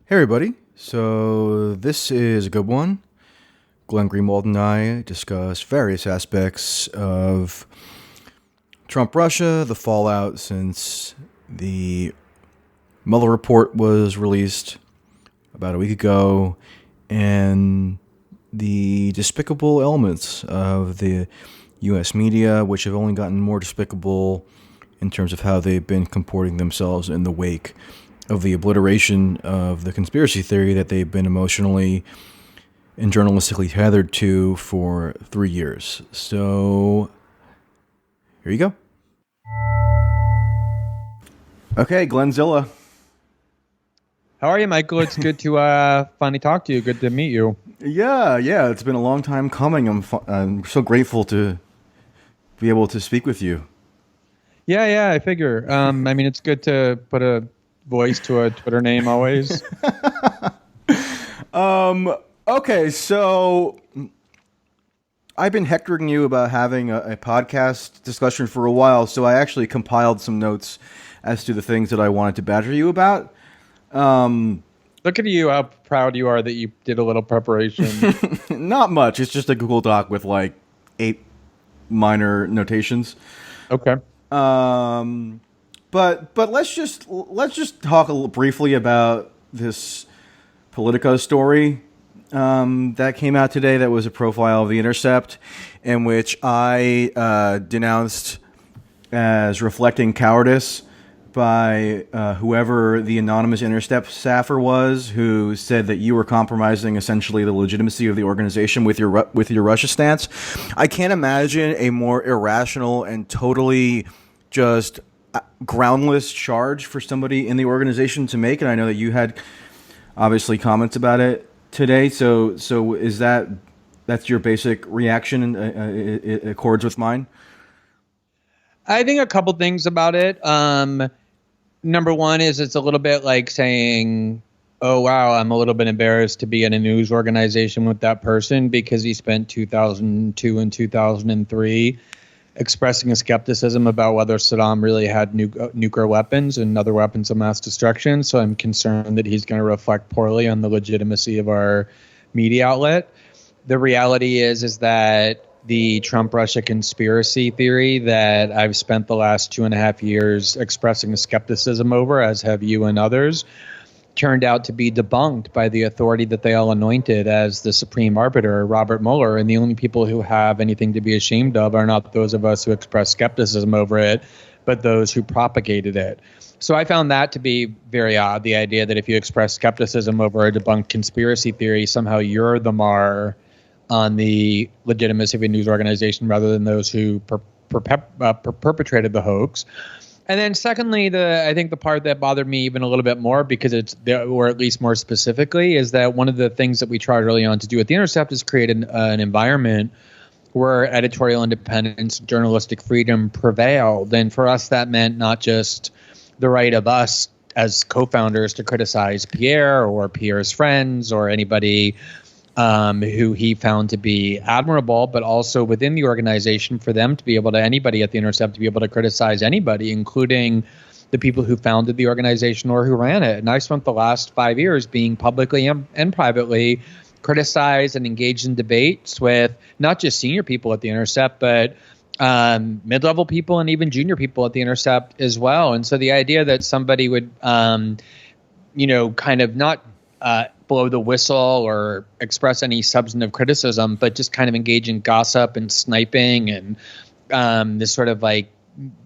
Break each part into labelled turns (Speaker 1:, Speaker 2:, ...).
Speaker 1: Hey everybody, so this is a good one. Glenn Greenwald and I discuss various aspects of Trump Russia, the fallout since the Mueller Report was released about a week ago, and the despicable elements of the U.S. media, which have only gotten more despicable in terms of how they've been comporting themselves in the wake of the obliteration of the conspiracy theory that they've been emotionally and journalistically tethered to for 3 years. So, here you go. Okay, Glennzilla.
Speaker 2: How are you, Michael? It's good to finally talk to you. Good to meet you.
Speaker 1: Yeah, it's been a long time coming. I'm so grateful to be able to speak with you.
Speaker 2: Yeah, I figure. It's good to put a voice to a Twitter name always.
Speaker 1: Okay, so I've been hectoring you about having a podcast discussion for a while, so I actually compiled some notes as to the things that I wanted to badger you about.
Speaker 2: Look at you, how proud you are that you did a little preparation.
Speaker 1: Not much. It's just a Google Doc with like 8 minor notations.
Speaker 2: Okay.
Speaker 1: But let's just talk briefly about this Politico story that came out today. That was a profile of The Intercept, in which I denounced as reflecting cowardice by whoever the anonymous Intercept staffer was, who said that you were compromising essentially the legitimacy of the organization with your Russia stance. I can't imagine a more irrational and totally just groundless charge for somebody in the organization to make, and I know that you had obviously comments about it today. So is that's your basic reaction, and it accords with mine?
Speaker 2: I think a couple things about it. Number one is it's a little bit like saying, oh, wow, I'm a little bit embarrassed to be in a news organization with that person because he spent 2002 and 2003 expressing a skepticism about whether Saddam really had nuclear weapons and other weapons of mass destruction. So I'm concerned that he's going to reflect poorly on the legitimacy of our media outlet. The reality is that the Trump-Russia conspiracy theory that I've spent the last 2.5 years expressing a skepticism over, as have you and others, turned out to be debunked by the authority that they all anointed as the supreme arbiter, Robert Mueller. And the only people who have anything to be ashamed of are not those of us who express skepticism over it, but those who propagated it. So I found that to be very odd, the idea that if you express skepticism over a debunked conspiracy theory, somehow you're the mar on the legitimacy of a news organization rather than those who perpetrated the hoax. And then secondly, I think the part that bothered me even a little bit more, because or at least more specifically, is that one of the things that we tried early on to do at The Intercept is create an environment where editorial independence, journalistic freedom prevailed. And for us, that meant not just the right of us as co-founders to criticize Pierre or Pierre's friends or anybody who he found to be admirable, but also within the organization for them to be able to, anybody at The Intercept to be able to criticize anybody, including the people who founded the organization or who ran it. And I spent the last 5 years being publicly and privately criticized and engaged in debates with not just senior people at The Intercept, but mid-level people and even junior people at The Intercept as well. And so the idea that somebody would, kind of not blow the whistle or express any substantive criticism, but just kind of engage in gossip and sniping and this sort of like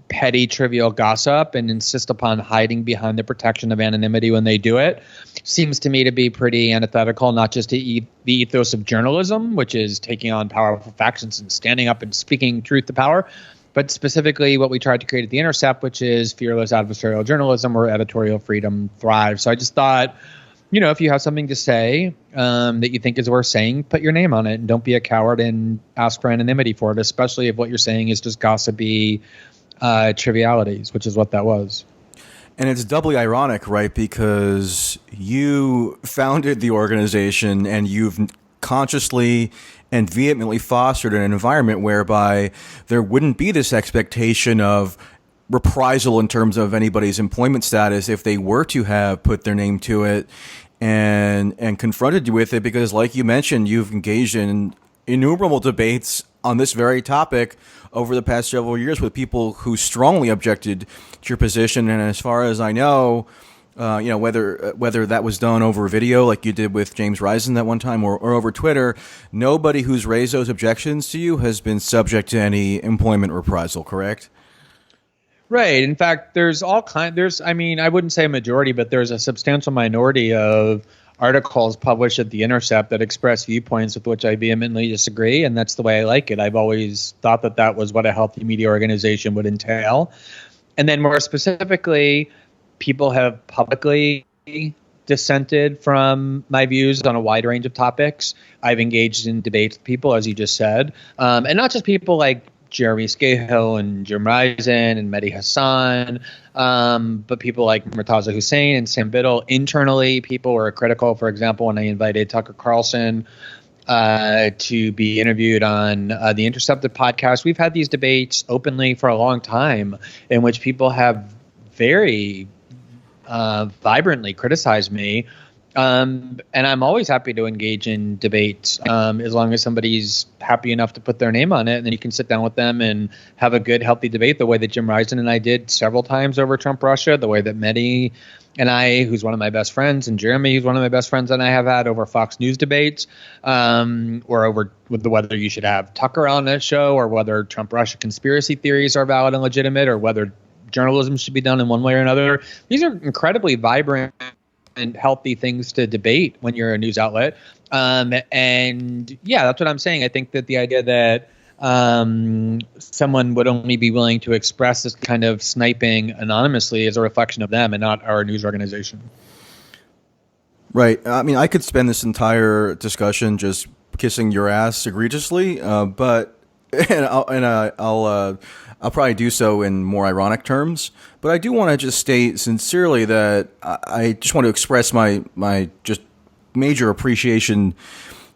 Speaker 2: petty, trivial gossip and insist upon hiding behind the protection of anonymity when they do it, seems to me to be pretty antithetical, not just to the ethos of journalism, which is taking on powerful factions and standing up and speaking truth to power, but specifically what we tried to create at The Intercept, which is fearless adversarial journalism where editorial freedom thrives. So I just thought, if you have something to say that you think is worth saying, put your name on it and don't be a coward and ask for anonymity for it, especially if what you're saying is just gossipy trivialities, which is what that was.
Speaker 1: And it's doubly ironic, right? Because you founded the organization and you've consciously and vehemently fostered an environment whereby there wouldn't be this expectation of reprisal in terms of anybody's employment status if they were to have put their name to it. and confronted you with it because, like you mentioned, you've engaged in innumerable debates on this very topic over the past several years with people who strongly objected to your position. And as far as I know, whether that was done over video like you did with James Risen that one time or over Twitter, nobody who's raised those objections to you has been subject to any employment reprisal, correct?
Speaker 2: Right. In fact, I wouldn't say a majority, but there's a substantial minority of articles published at The Intercept that express viewpoints with which I vehemently disagree, and that's the way I like it. I've always thought that that was what a healthy media organization would entail. And then more specifically, people have publicly dissented from my views on a wide range of topics. I've engaged in debates with people, as you just said, and not just people like Jeremy Scahill and Jim Risen and Mehdi Hassan, but people like Murtaza Hussain and Sam Biddle. Internally, people were critical. For example, when I invited Tucker Carlson to be interviewed on the Intercepted podcast, we've had these debates openly for a long time in which people have very vibrantly criticized me. And I'm always happy to engage in debates as long as somebody's happy enough to put their name on it. And then you can sit down with them and have a good, healthy debate the way that Jim Risen and I did several times over Trump-Russia, the way that Mehdi and I, who's one of my best friends, and Jeremy, who's one of my best friends, and I have had over Fox News debates, or over whether you should have Tucker on that show, or whether Trump-Russia conspiracy theories are valid and legitimate, or whether journalism should be done in one way or another. These are incredibly vibrant and healthy things to debate when you're a news outlet. And yeah, that's what I'm saying. I think that the idea that someone would only be willing to express this kind of sniping anonymously is a reflection of them and not our news organization.
Speaker 1: Right. I mean, I could spend this entire discussion just kissing your ass egregiously, but I'll probably do so in more ironic terms. But I do want to just state sincerely that I just want to express my just major appreciation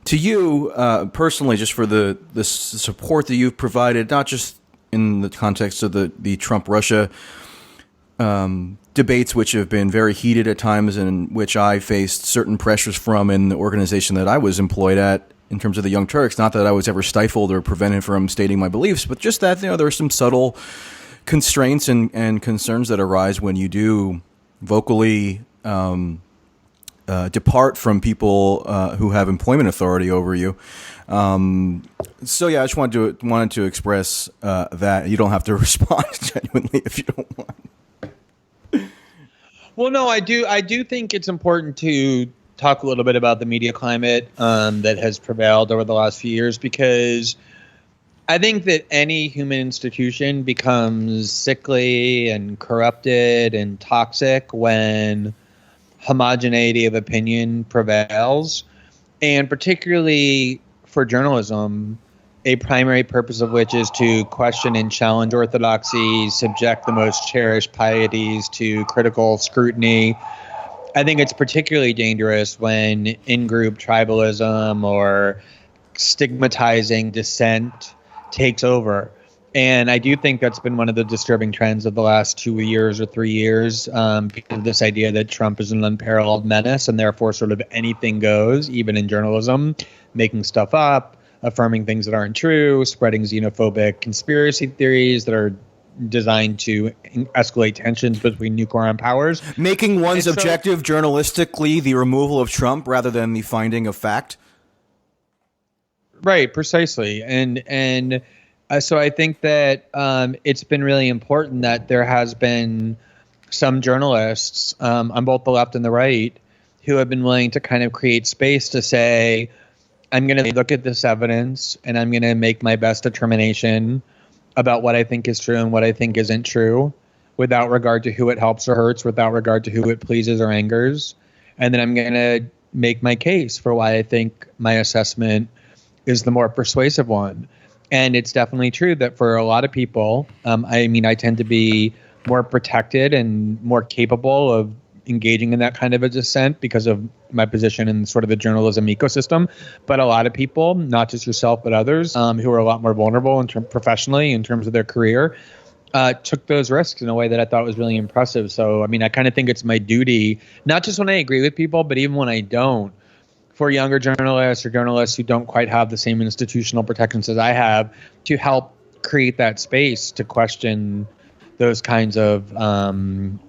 Speaker 1: to you personally, just for the support that you've provided, not just in the context of the Trump-Russia debates, which have been very heated at times, and which I faced certain pressures from in the organization that I was employed at in terms of the Young Turks. Not that I was ever stifled or prevented from stating my beliefs, but just that there are some subtle constraints and concerns that arise when you do vocally depart from people who have employment authority over you. So yeah, I just wanted to express that. You don't have to respond genuinely if you don't want.
Speaker 2: Well, no, I do think it's important to talk a little bit about the media climate that has prevailed over the last few years, because I think that any human institution becomes sickly and corrupted and toxic when homogeneity of opinion prevails, and particularly for journalism, a primary purpose of which is to question and challenge orthodoxy, subject the most cherished pieties to critical scrutiny. I think it's particularly dangerous when in-group tribalism or stigmatizing dissent takes over. And I do think that's been one of the disturbing trends of the last 2 years or 3 years, because of this idea that Trump is an unparalleled menace and therefore sort of anything goes, even in journalism, making stuff up, affirming things that aren't true, spreading xenophobic conspiracy theories that are designed to escalate tensions between nuclear armed powers.
Speaker 1: Making one's objective journalistically the removal of Trump rather than the finding of fact.
Speaker 2: Right, precisely. And so I think that it's been really important that there has been some journalists on both the left and the right who have been willing to kind of create space to say, I'm going to look at this evidence and I'm going to make my best determination about what I think is true and what I think isn't true, without regard to who it helps or hurts, without regard to who it pleases or angers. And then I'm going to make my case for why I think my assessment is the more persuasive one. And it's definitely true that for a lot of people, I tend to be more protected and more capable of engaging in that kind of a dissent because of my position in sort of the journalism ecosystem. But a lot of people, not just yourself, but others who are a lot more vulnerable professionally in terms of their career, took those risks in a way that I thought was really impressive. So, I mean, I kind of think it's my duty, not just when I agree with people, but even when I don't, for younger journalists or journalists who don't quite have the same institutional protections as I have, to help create that space to question those kinds of, of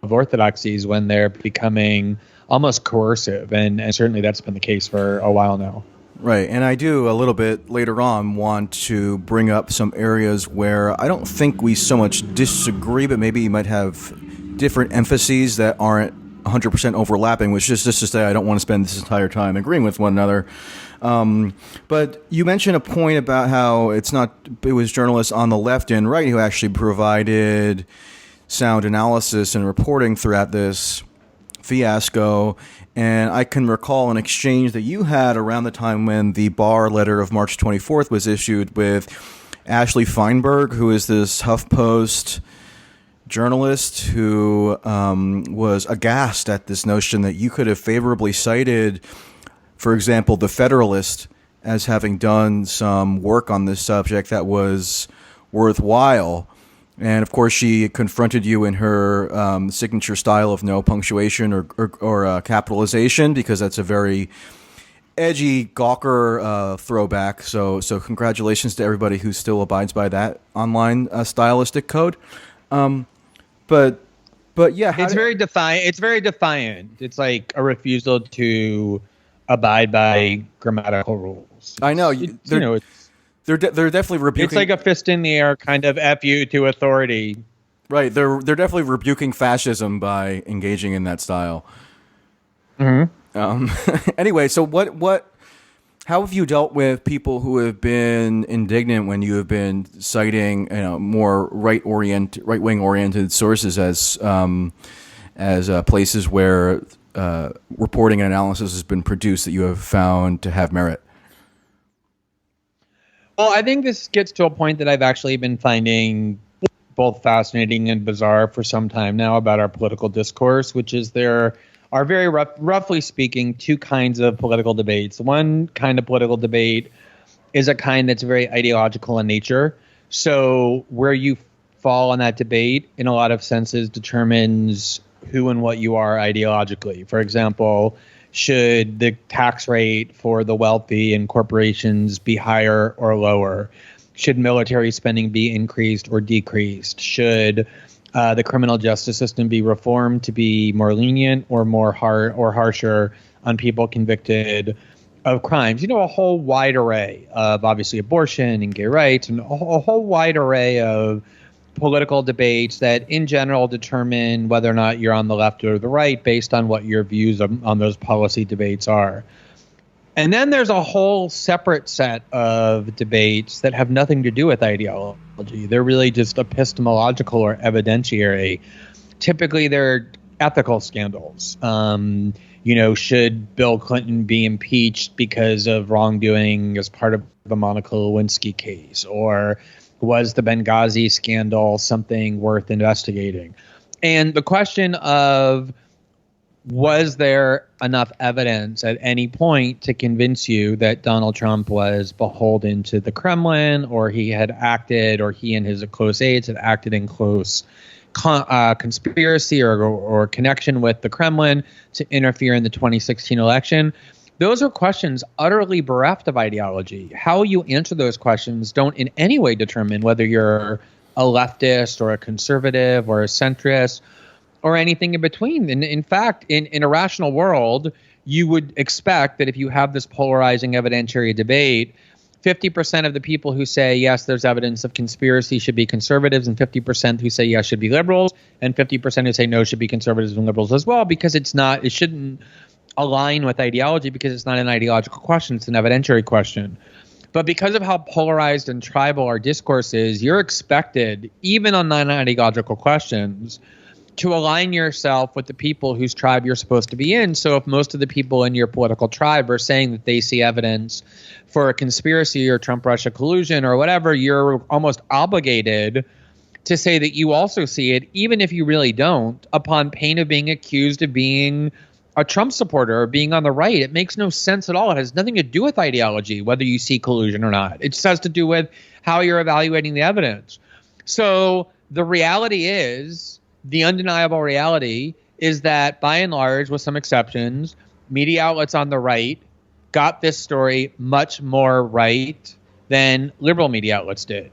Speaker 2: orthodoxies when they're becoming almost coercive. And certainly that's been the case for a while now.
Speaker 1: Right, and I do a little bit later on want to bring up some areas where I don't think we so much disagree, but maybe you might have different emphases that aren't 100% overlapping, which is just to say I don't want to spend this entire time agreeing with one another. But you mentioned a point about how it was journalists on the left and right who actually provided sound analysis and reporting throughout this fiasco. And I can recall an exchange that you had around the time when the Barr letter of March 24th was issued with Ashley Feinberg, who is this HuffPost journalist who was aghast at this notion that you could have favorably cited, for example, The Federalist as having done some work on this subject that was worthwhile. And, of course, she confronted you in her signature style of no punctuation or capitalization, because that's a very edgy Gawker throwback. So congratulations to everybody who still abides by that online stylistic code. But yeah.
Speaker 2: It's very defiant. It's very defiant. It's like a refusal to abide by grammatical rules.
Speaker 1: I know. They're definitely rebuking.
Speaker 2: It's like a fist in the air kind of F you to authority.
Speaker 1: Right. They're definitely rebuking fascism by engaging in that style.
Speaker 2: Mm-hmm.
Speaker 1: Anyway, so how have you dealt with people who have been indignant when you have been citing, more right-wing oriented sources as places where reporting and analysis has been produced that you have found to have merit?
Speaker 2: Well, I think this gets to a point that I've actually been finding both fascinating and bizarre for some time now about our political discourse, which is there are very roughly speaking, two kinds of political debates. One kind of political debate is a kind that's very ideological in nature. So where you fall on that debate, in a lot of senses, determines who and what you are ideologically. For example, should the tax rate for the wealthy and corporations be higher or lower? Should military spending be increased or decreased? Should the criminal justice system be reformed to be more lenient or more harsher on people convicted of crimes? A whole wide array of, obviously, abortion and gay rights, and a whole wide array of political debates that in general determine whether or not you're on the left or the right based on what your views on those policy debates are. And then there's a whole separate set of debates that have nothing to do with ideology. They're really just epistemological or evidentiary. Typically, they're ethical scandals. Should Bill Clinton be impeached because of wrongdoing as part of the Monica Lewinsky case? Or was the Benghazi scandal something worth investigating? And the question of, was there enough evidence at any point to convince you that Donald Trump was beholden to the Kremlin, or he had acted, or he and his close aides had acted in close conspiracy or connection with the Kremlin to interfere in the 2016 election? Those are questions utterly bereft of ideology. How you answer those questions don't in any way determine whether you're a leftist or a conservative or a centrist or anything in between. And in fact, in a rational world, you would expect that if you have this polarizing evidentiary debate, 50% of the people who say, yes, there's evidence of conspiracy should be conservatives, and 50% who say yes should be liberals, and 50% who say no should be conservatives and liberals as well, because it shouldn't align with ideology, because it's not an ideological question, it's an evidentiary question. But because of how polarized and tribal our discourse is, you're expected, even on non-ideological questions, to align yourself with the people whose tribe you're supposed to be in. So if most of the people in your political tribe are saying that they see evidence for a conspiracy or Trump-Russia collusion or whatever, you're almost obligated to say that you also see it, even if you really don't, upon pain of being accused of being a Trump supporter or being on the right. It makes no sense at all. It has nothing to do with ideology, whether you see collusion or not. It just has to do with how you're evaluating the evidence. So the reality is, the undeniable reality is that by and large, with some exceptions, media outlets on the right got this story much more right than liberal media outlets did.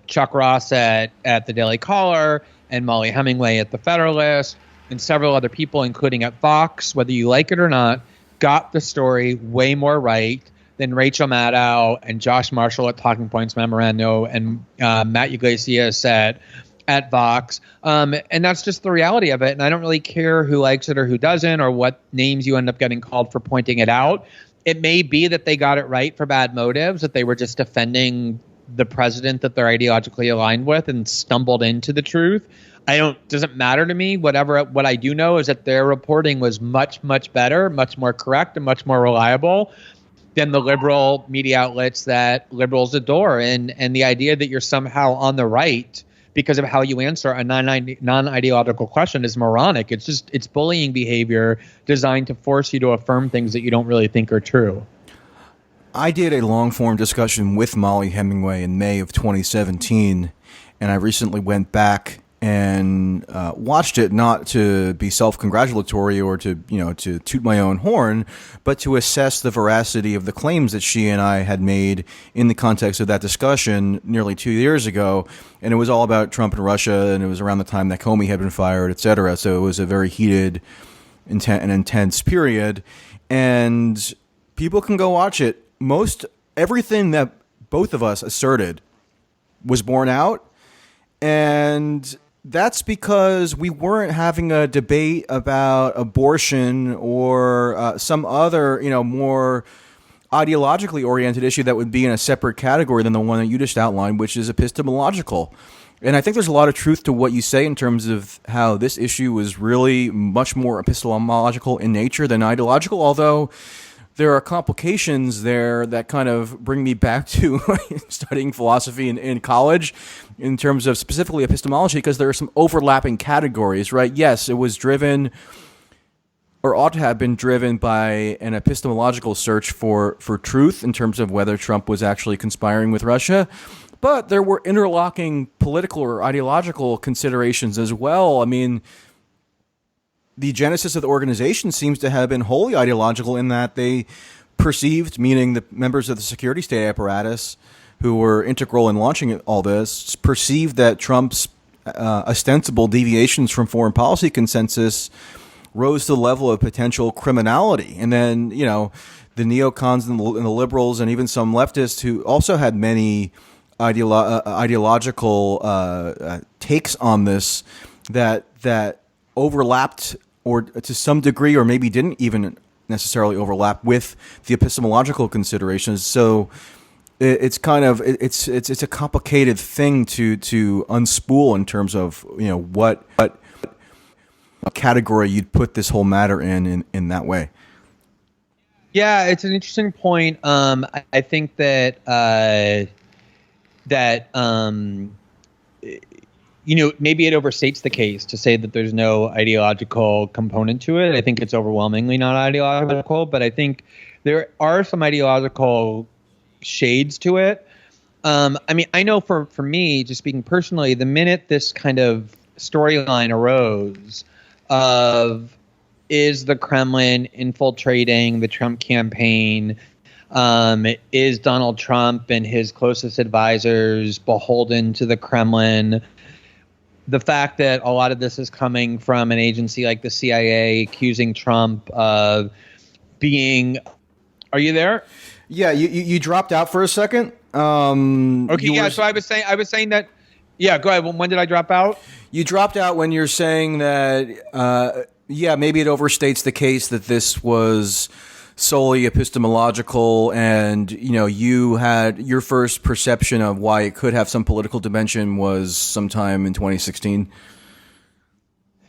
Speaker 2: Chuck Ross at the Daily Caller and Molly Hemingway at the Federalist and several other people, including at Fox, whether you like it or not, got the story way more right than Rachel Maddow and Josh Marshall at Talking Points Memorando and Matt Yglesias at Vox. And that's just the reality of it. And I don't really care who likes it or who doesn't, or what names you end up getting called for pointing it out. It may be that they got it right for bad motives, that they were just defending the president that they're ideologically aligned with and stumbled into the truth. Doesn't matter to me. What I do know is that their reporting was much, much better, much more correct, and much more reliable than the liberal media outlets that liberals adore. And the idea that you're somehow on the right because of how you answer a non-ideological question is moronic. It's bullying behavior designed to force you to affirm things that you don't really think are true.
Speaker 1: I did a long-form discussion with Molly Hemingway in May of 2017, and I recently went back and watched it, not to be self-congratulatory or to toot my own horn, but to assess the veracity of the claims that she and I had made in the context of that discussion nearly 2 years ago. And it was all about Trump and Russia, and it was around the time that Comey had been fired, et cetera. So it was a very heated and intense period. And people can go watch it. Everything that both of us asserted was borne out. And that's because we weren't having a debate about abortion or some other, more ideologically oriented issue that would be in a separate category than the one that you just outlined, which is epistemological. And I think there's a lot of truth to what you say in terms of how this issue is really much more epistemological in nature than ideological, although there are complications there that kind of bring me back to studying philosophy in college in terms of specifically epistemology, because there are some overlapping categories, right? Yes, it was driven or ought to have been driven by an epistemological search for truth in terms of whether Trump was actually conspiring with Russia. But there were interlocking political or ideological considerations as well. I mean, the genesis of the organization seems to have been wholly ideological in that they perceived, meaning the members of the security state apparatus who were integral in launching all this, perceived that Trump's ostensible deviations from foreign policy consensus rose to the level of potential criminality. And then, the neocons and the liberals and even some leftists who also had many ideological takes on this that overlapped, or to some degree, or maybe didn't even necessarily overlap with the epistemological considerations. So it's kind of it's a complicated thing to unspool in terms of what category you'd put this whole matter in that way.
Speaker 2: Yeah, it's an interesting point. I think that maybe it overstates the case to say that there's no ideological component to it. I think it's overwhelmingly not ideological, but I think there are some ideological shades to it. I know for me, just speaking personally, the minute this kind of storyline arose of, is the Kremlin infiltrating the Trump campaign? Is Donald Trump and his closest advisors beholden to the Kremlin? The fact that a lot of this is coming from an agency like the CIA accusing Trump of being... Are you there?
Speaker 1: Yeah, you dropped out for a second.
Speaker 2: Okay, yeah. So I was saying that. Yeah, go ahead. When did I drop out?
Speaker 1: You dropped out when you're saying that. Maybe it overstates the case that this was solely epistemological, and you had your first perception of why it could have some political dimension was sometime in 2016.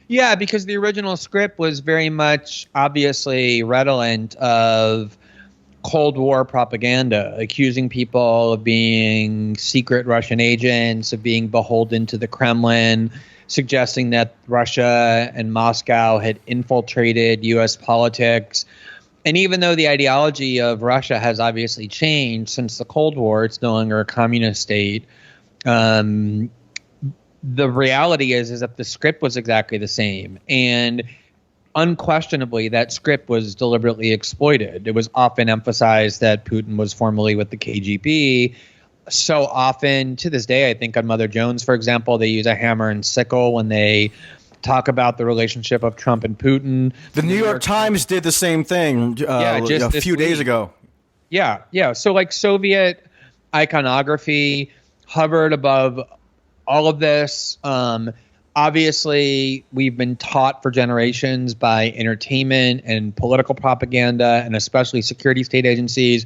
Speaker 2: Yeah, because the original script was very much obviously redolent of Cold War propaganda, accusing people of being secret Russian agents, of being beholden to the Kremlin, suggesting that Russia and Moscow had infiltrated U.S. politics. And even though the ideology of Russia has obviously changed since the Cold War, it's no longer a communist state. The reality is that the script was exactly the same. And unquestionably, that script was deliberately exploited. It was often emphasized that Putin was formerly with the KGB. So often, to this day, I think on Mother Jones, for example, they use a hammer and sickle when they talk about the relationship of Trump and Putin.
Speaker 1: The New York Times did the same thing just a few days ago.
Speaker 2: Yeah. So like Soviet iconography hovered above all of this. Obviously, we've been taught for generations by entertainment and political propaganda, and especially security state agencies,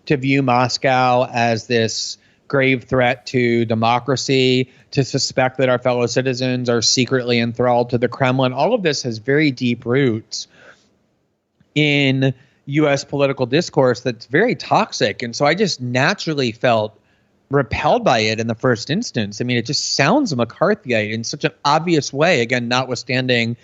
Speaker 2: to view Moscow as this grave threat to democracy, to suspect that our fellow citizens are secretly enthralled to the Kremlin. All of this has very deep roots in U.S. political discourse that's very toxic. And so I just naturally felt repelled by it in the first instance. I mean, it just sounds McCarthyite in such an obvious way, again, notwithstanding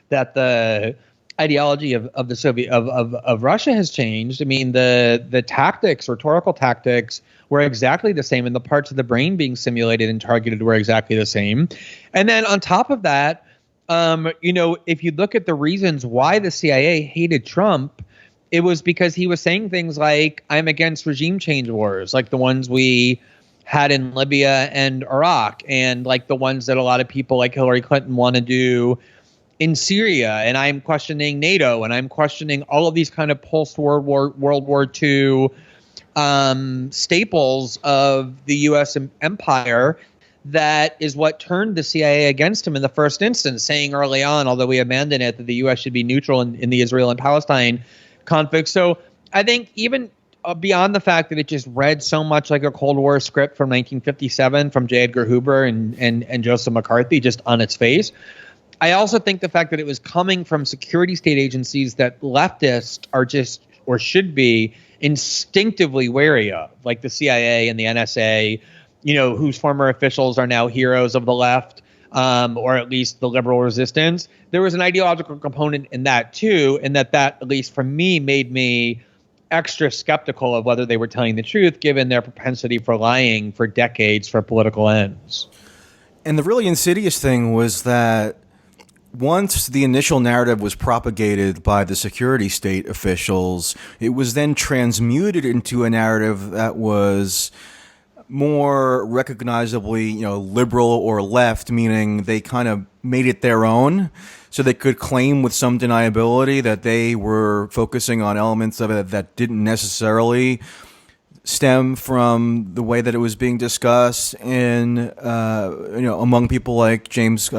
Speaker 2: that the ideology of the Soviet of Russia has changed. I mean, the tactics, rhetorical tactics, were exactly the same, and the parts of the brain being simulated and targeted were exactly the same. And then on top of that, if you look at the reasons why the CIA hated Trump, it was because he was saying things like, "I'm against regime change wars," like the ones we had in Libya and Iraq, and like the ones that a lot of people like Hillary Clinton want to do in Syria. And I'm questioning NATO, and I'm questioning all of these kind of post-World War II staples of the U.S. empire. That is what turned the CIA against him in the first instance, saying early on, although we abandoned it, that the U.S. should be neutral in the Israel and Palestine conflict. So I think even beyond the fact that it just read so much like a Cold War script from 1957 from J. Edgar Hoover and Joseph McCarthy, just on its face, I also think the fact that it was coming from security state agencies that leftists are just, or should be, instinctively wary of, like the CIA and the NSA, whose former officials are now heroes of the left, or at least the liberal resistance. There was an ideological component in that too, and that at least for me, made me extra skeptical of whether they were telling the truth, given their propensity for lying for decades for political ends.
Speaker 1: And the really insidious thing was that once the initial narrative was propagated by the security state officials, it was then transmuted into a narrative that was more recognizably, liberal or left, meaning they kind of made it their own, so they could claim with some deniability that they were focusing on elements of it that didn't necessarily stem from the way that it was being discussed in, among people like James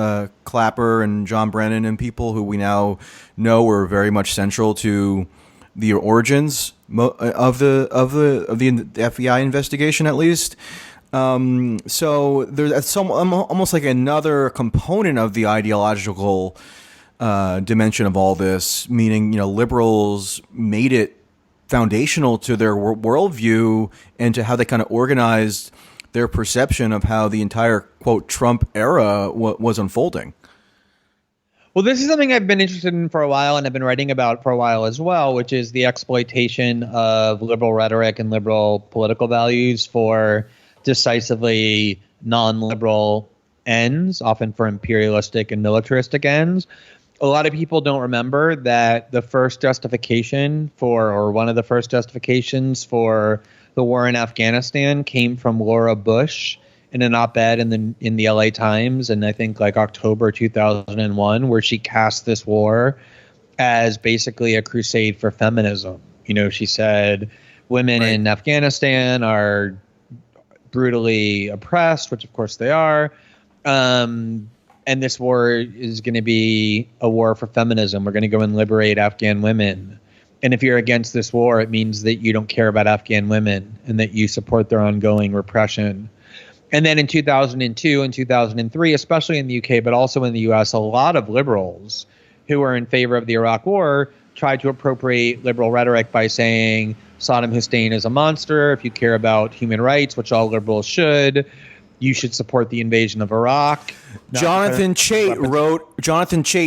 Speaker 1: Clapper and John Brennan, and people who we now know were very much central to the origins of the FBI investigation, at least. So there's almost like another component of the ideological dimension of all this, meaning liberals made it foundational to their worldview and to how they kind of organized their perception of how the entire, quote, Trump era was unfolding.
Speaker 2: Well, this is something I've been interested in for a while, and I've been writing about for a while as well, which is the exploitation of liberal rhetoric and liberal political values for decisively non-liberal ends, often for imperialistic and militaristic ends. A lot of people don't remember that the first justification or one of the first justifications for the war in Afghanistan came from Laura Bush in an op-ed in the LA Times, and I think like October 2001, where she cast this war as basically a crusade for feminism. She said women in Afghanistan are brutally oppressed, which of course they are. And this war is going to be a war for feminism. We're going to go and liberate Afghan women. And if you're against this war, it means that you don't care about Afghan women and that you support their ongoing repression. And then in 2002 and 2003, especially in the UK, but also in the US, a lot of liberals who were in favor of the Iraq war tried to appropriate liberal rhetoric by saying Saddam Hussein is a monster. If you care about human rights, which all liberals should, you should support the invasion of Iraq.
Speaker 1: Jonathan Chait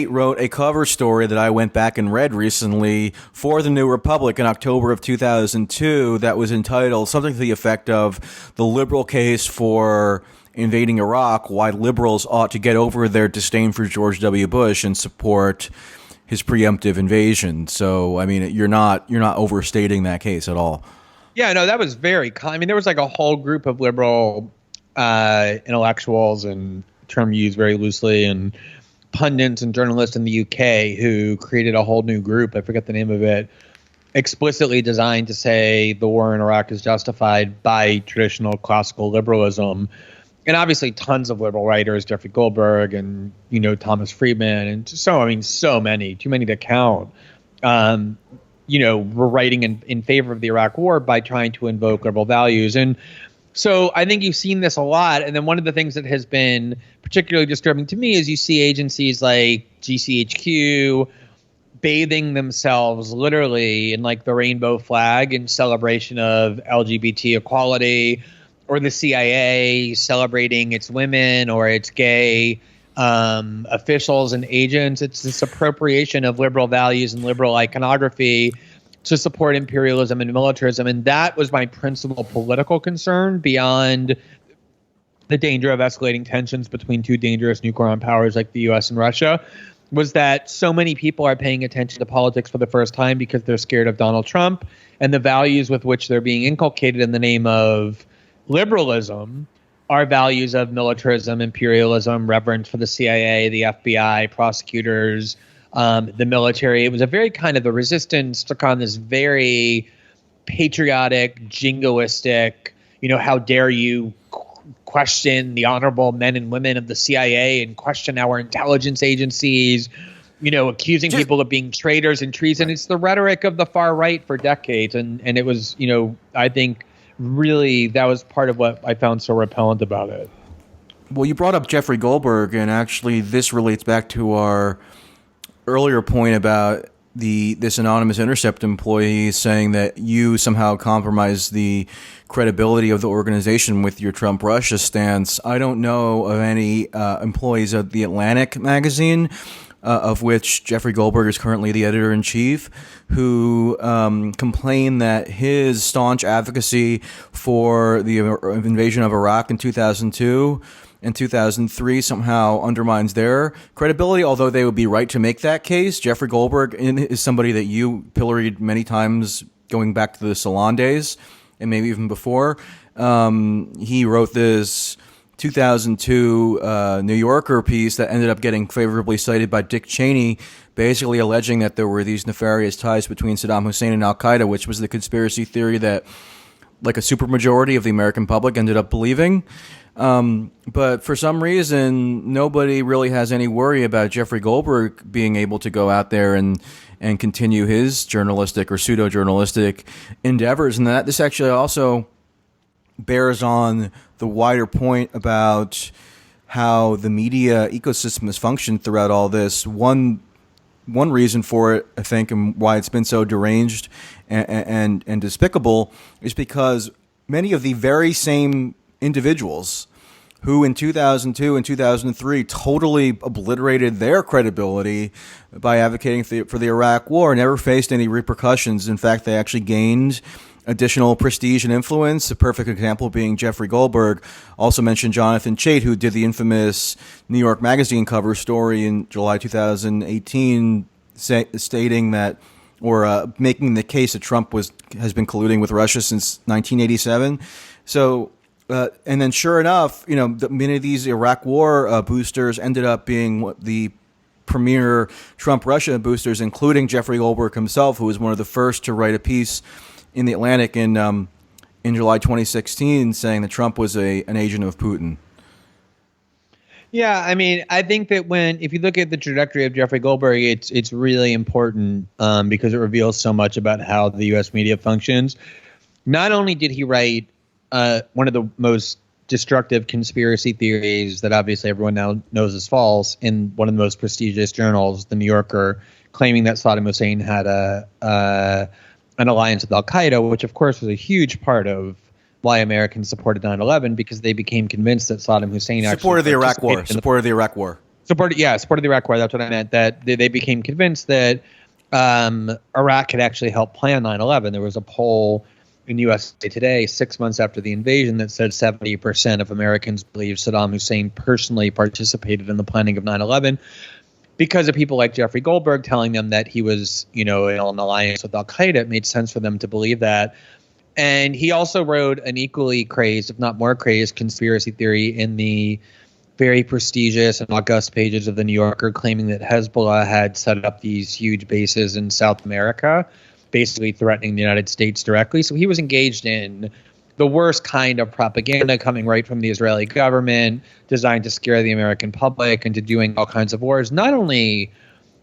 Speaker 1: wrote a cover story that I went back and read recently for the New Republic in October of 2002 that was entitled something to the effect of "The Liberal Case for Invading Iraq: Why Liberals Ought to Get Over Their Disdain for George W. Bush and Support His Preemptive Invasion." So, I mean, you're not overstating that case at all.
Speaker 2: Yeah, no, that was very I mean, there was like a whole group of liberal intellectuals, and term used very loosely, and pundits and journalists in the UK who created a whole new group. I forget the name of it, explicitly designed to say the war in Iraq is justified by traditional classical liberalism. And obviously tons of liberal writers, Jeffrey Goldberg and, Thomas Friedman, and so many, too many to count, were writing in favor of the Iraq war by trying to invoke liberal values. And so I think you've seen this a lot. And then one of the things that has been particularly disturbing to me is you see agencies like GCHQ bathing themselves literally in like the rainbow flag in celebration of LGBT equality, or the CIA celebrating its women or its gay officials and agents. It's this appropriation of liberal values and liberal iconography to support imperialism and militarism. And that was my principal political concern, beyond the danger of escalating tensions between two dangerous nuclear powers like the US and Russia, was that so many people are paying attention to politics for the first time because they're scared of Donald Trump, and the values with which they're being inculcated in the name of liberalism are values of militarism, imperialism, reverence for the CIA, the FBI, prosecutors, the military. It was a very kind of, the resistance took on this very patriotic, jingoistic, how dare you question the honorable men and women of the CIA and question our intelligence agencies, accusing people of being traitors and treason. It's the rhetoric of the far right for decades. And it was, I think, really, that was part of what I found so repellent about it.
Speaker 1: Well, you brought up Jeffrey Goldberg, and actually this relates back to our earlier point about this anonymous Intercept employee saying that you somehow compromised the credibility of the organization with your Trump-Russia stance. I don't know of any employees of The Atlantic magazine, of which Jeffrey Goldberg is currently the editor-in-chief, who complain that his staunch advocacy for the invasion of Iraq in 2002 and 2003 somehow undermines their credibility, although they would be right to make that case. Jeffrey Goldberg is somebody that you pilloried many times going back to the Salon days and maybe even before. He wrote this 2002 New Yorker piece that ended up getting favorably cited by Dick Cheney, basically alleging that there were these nefarious ties between Saddam Hussein and al-Qaeda, which was the conspiracy theory that like a supermajority of the American public ended up believing. But for some reason, nobody really has any worry about Jeffrey Goldberg being able to go out there and continue his journalistic or pseudo-journalistic endeavors. And that this actually also bears on the wider point about how the media ecosystem has functioned throughout all this. One reason for it, I think, and why it's been so deranged and despicable is because many of the very same individuals who in 2002 and 2003 totally obliterated their credibility by advocating for the Iraq War never faced any repercussions. In fact, they actually gained additional prestige and influence. A perfect example being Jeffrey Goldberg. Also mentioned Jonathan Chait, who did the infamous New York Magazine cover story in July 2018 stating that, or making the case that Trump has been colluding with Russia since 1987. So, and then sure enough, many of these Iraq War boosters ended up being the premier Trump-Russia boosters, including Jeffrey Goldberg himself, who was one of the first to write a piece in The Atlantic in July 2016 saying that Trump was an agent of Putin.
Speaker 2: Yeah, I mean, I think that if you look at the trajectory of Jeffrey Goldberg, it's really important because it reveals so much about how the U.S. media functions. Not only did he write one of the most destructive conspiracy theories that obviously everyone now knows is false in one of the most prestigious journals, The New Yorker, claiming that Saddam Hussein had an alliance with al-Qaeda, which of course was a huge part of why Americans supported 9/11, because they became convinced that Saddam Hussein
Speaker 1: supported the Iraq War. Supported the Iraq War.
Speaker 2: Supported the Iraq War. That's what I meant. That they became convinced that Iraq had actually helped plan 9/11. There was a poll in USA Today 6 months after the invasion that said 70% of Americans believe Saddam Hussein personally participated in the planning of 9/11, because of people like Jeffrey Goldberg telling them that he was, in an alliance with Al-Qaeda. It made sense for them to believe that. And he also wrote an equally crazed, if not more crazed, conspiracy theory in the very prestigious and august pages of the New Yorker, claiming that Hezbollah had set up these huge bases in South America, basically threatening the United States directly. So he was engaged in the worst kind of propaganda coming right from the Israeli government, designed to scare the American public into doing all kinds of wars. Not only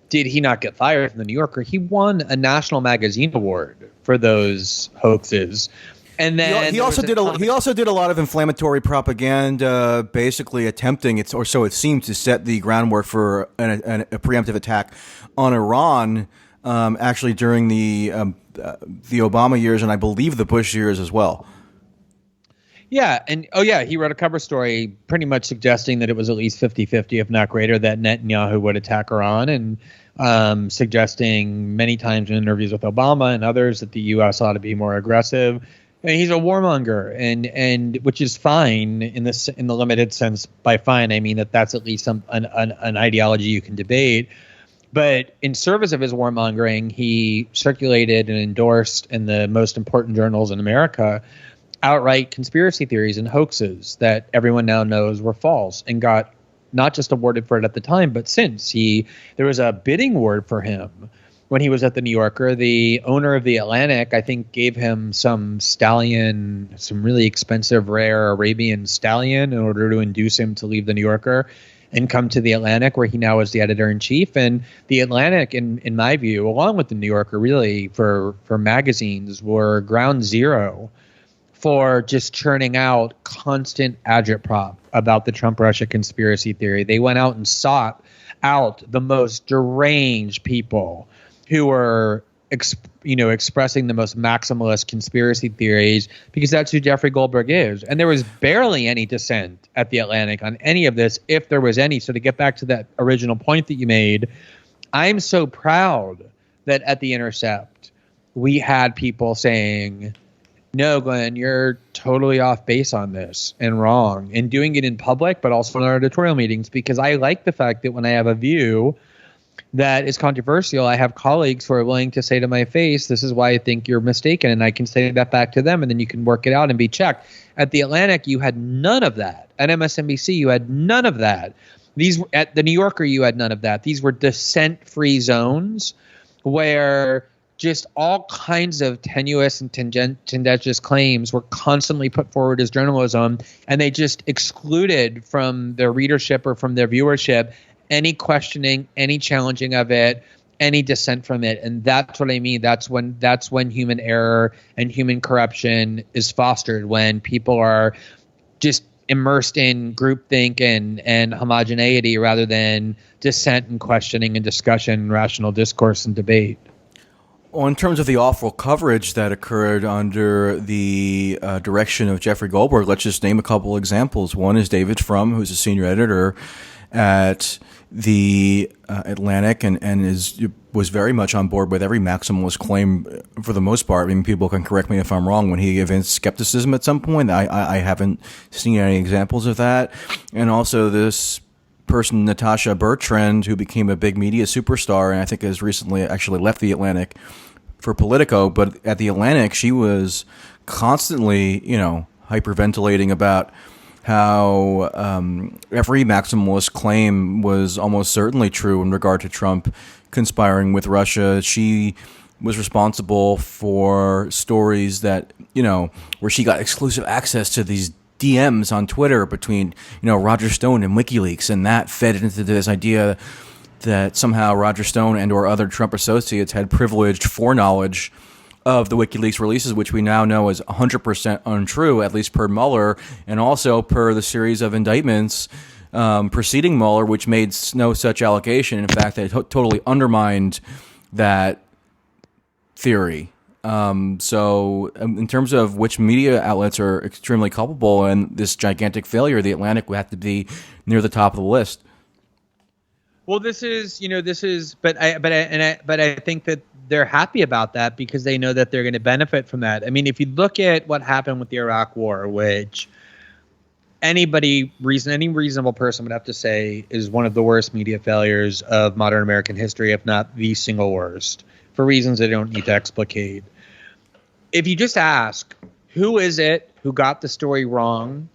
Speaker 2: did he not get fired from the New Yorker, he won a National Magazine Award for those hoaxes. And then
Speaker 1: he also did a lot of inflammatory propaganda, basically attempting it, or so it seemed, to set the groundwork for a preemptive attack on Iran. Actually, during the Obama years, and I believe the Bush years as well.
Speaker 2: Yeah, and he wrote a cover story pretty much suggesting that it was at least 50-50, if not greater, that Netanyahu would attack Iran, and suggesting many times in interviews with Obama and others that the U.S. ought to be more aggressive. And he's a warmonger, and which is fine in the limited sense. By fine, I mean that's at least an ideology you can debate. But in service of his warmongering, he circulated and endorsed in the most important journals in America outright conspiracy theories and hoaxes that everyone now knows were false, and got not just awarded for it at the time, but since. There was a bidding war for him when he was at the New Yorker. The owner of the Atlantic, I think, gave him some stallion, some really expensive, rare Arabian stallion, in order to induce him to leave the New Yorker and come to the Atlantic, where he now is the editor-in-chief. And the Atlantic, in my view, along with the New Yorker, really, for magazines, were ground zero for just churning out constant agitprop about the Trump-Russia conspiracy theory. They went out and sought out the most deranged people who were expressing the most maximalist conspiracy theories, because that's who Jeffrey Goldberg is. And there was barely any dissent at the Atlantic on any of this, if there was any. So to get back to that original point that you made, I'm so proud that at The Intercept we had people saying, no, Glenn, you're totally off base on this and wrong, and doing it in public, but also in our editorial meetings, because I like the fact that when I have a view that is controversial, I have colleagues who are willing to say to my face, this is why I think you're mistaken, and I can say that back to them, and then you can work it out and be checked. At the Atlantic, you had none of that. At MSNBC, you had none of that. At the New Yorker, you had none of that. These were dissent-free zones where just all kinds of tenuous and tendentious claims were constantly put forward as journalism, and they just excluded from their readership or from their viewership any questioning, any challenging of it, any dissent from it. And that's what I mean. That's when human error and human corruption is fostered, when people are just immersed in groupthink and homogeneity rather than dissent and questioning and discussion, rational discourse and debate.
Speaker 1: Well, in terms of the awful coverage that occurred under the direction of Jeffrey Goldberg, let's just name a couple examples. One is David Frum, who's a senior editor at the Atlantic and was very much on board with every maximalist claim for the most part. I mean, people can correct me if I'm wrong. When he evinced skepticism at some point, I haven't seen any examples of that. And also this person, Natasha Bertrand, who became a big media superstar and I think has recently actually left the Atlantic for Politico. But at the Atlantic, she was constantly, hyperventilating about how every maximalist claim was almost certainly true in regard to Trump conspiring with Russia. She was responsible for stories that, where she got exclusive access to these DMs on Twitter between, Roger Stone and WikiLeaks, and that fed into this idea that somehow Roger Stone and or other Trump associates had privileged foreknowledge of the WikiLeaks releases, which we now know is 100% untrue, at least per Mueller, and also per the series of indictments preceding Mueller, which made no such allegation. In fact, they totally undermined that theory. So in terms of which media outlets are extremely culpable in this gigantic failure, the Atlantic would have to be near the top of the list.
Speaker 2: Well, but I think that they're happy about that because they know that they're going to benefit from that. I mean, if you look at what happened with the Iraq War, which any reasonable person would have to say is one of the worst media failures of modern American history, if not the single worst, for reasons I don't need to explicate. If you just ask, who is it who got the story wrong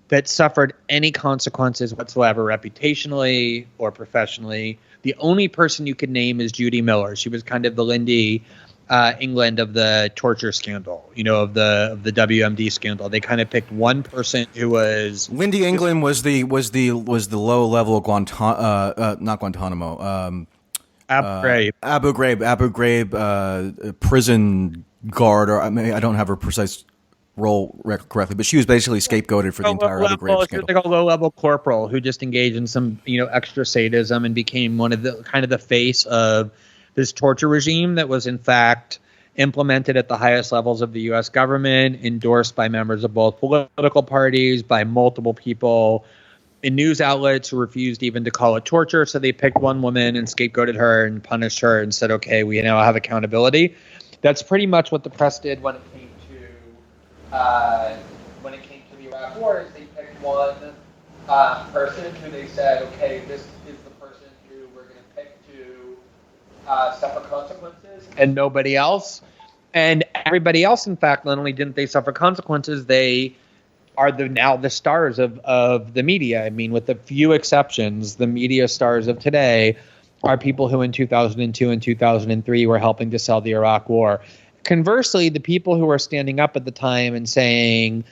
Speaker 2: that suffered any consequences whatsoever, reputationally or professionally, the only person you could name is Judy Miller. She was kind of the Lindy England of the torture scandal, of the WMD scandal. They kind of picked one person who was
Speaker 1: Lindy England was the low level not Guantanamo. Abu Ghraib prison guard, or I don't have her precise role correctly, but she was basically scapegoated for the entire Abu Ghraib scandal.
Speaker 2: Like a low-level corporal who just engaged in some, extra sadism and became one of the face of this torture regime that was in fact implemented at the highest levels of the U.S. government, endorsed by members of both political parties, by multiple people in news outlets who refused even to call it torture. So they picked one woman and scapegoated her and punished her and said, okay, we now have accountability. That's pretty much what the press did when it came to the Iraq War. Is they picked one person who they said, okay, this is the person who we're going to pick to suffer consequences, and nobody else. And everybody else, in fact, not only didn't they suffer consequences, they are now the stars of the media. I mean, with a few exceptions, the media stars of today are people who in 2002 and 2003 were helping to sell the Iraq War. Conversely, the people who were standing up at the time and saying,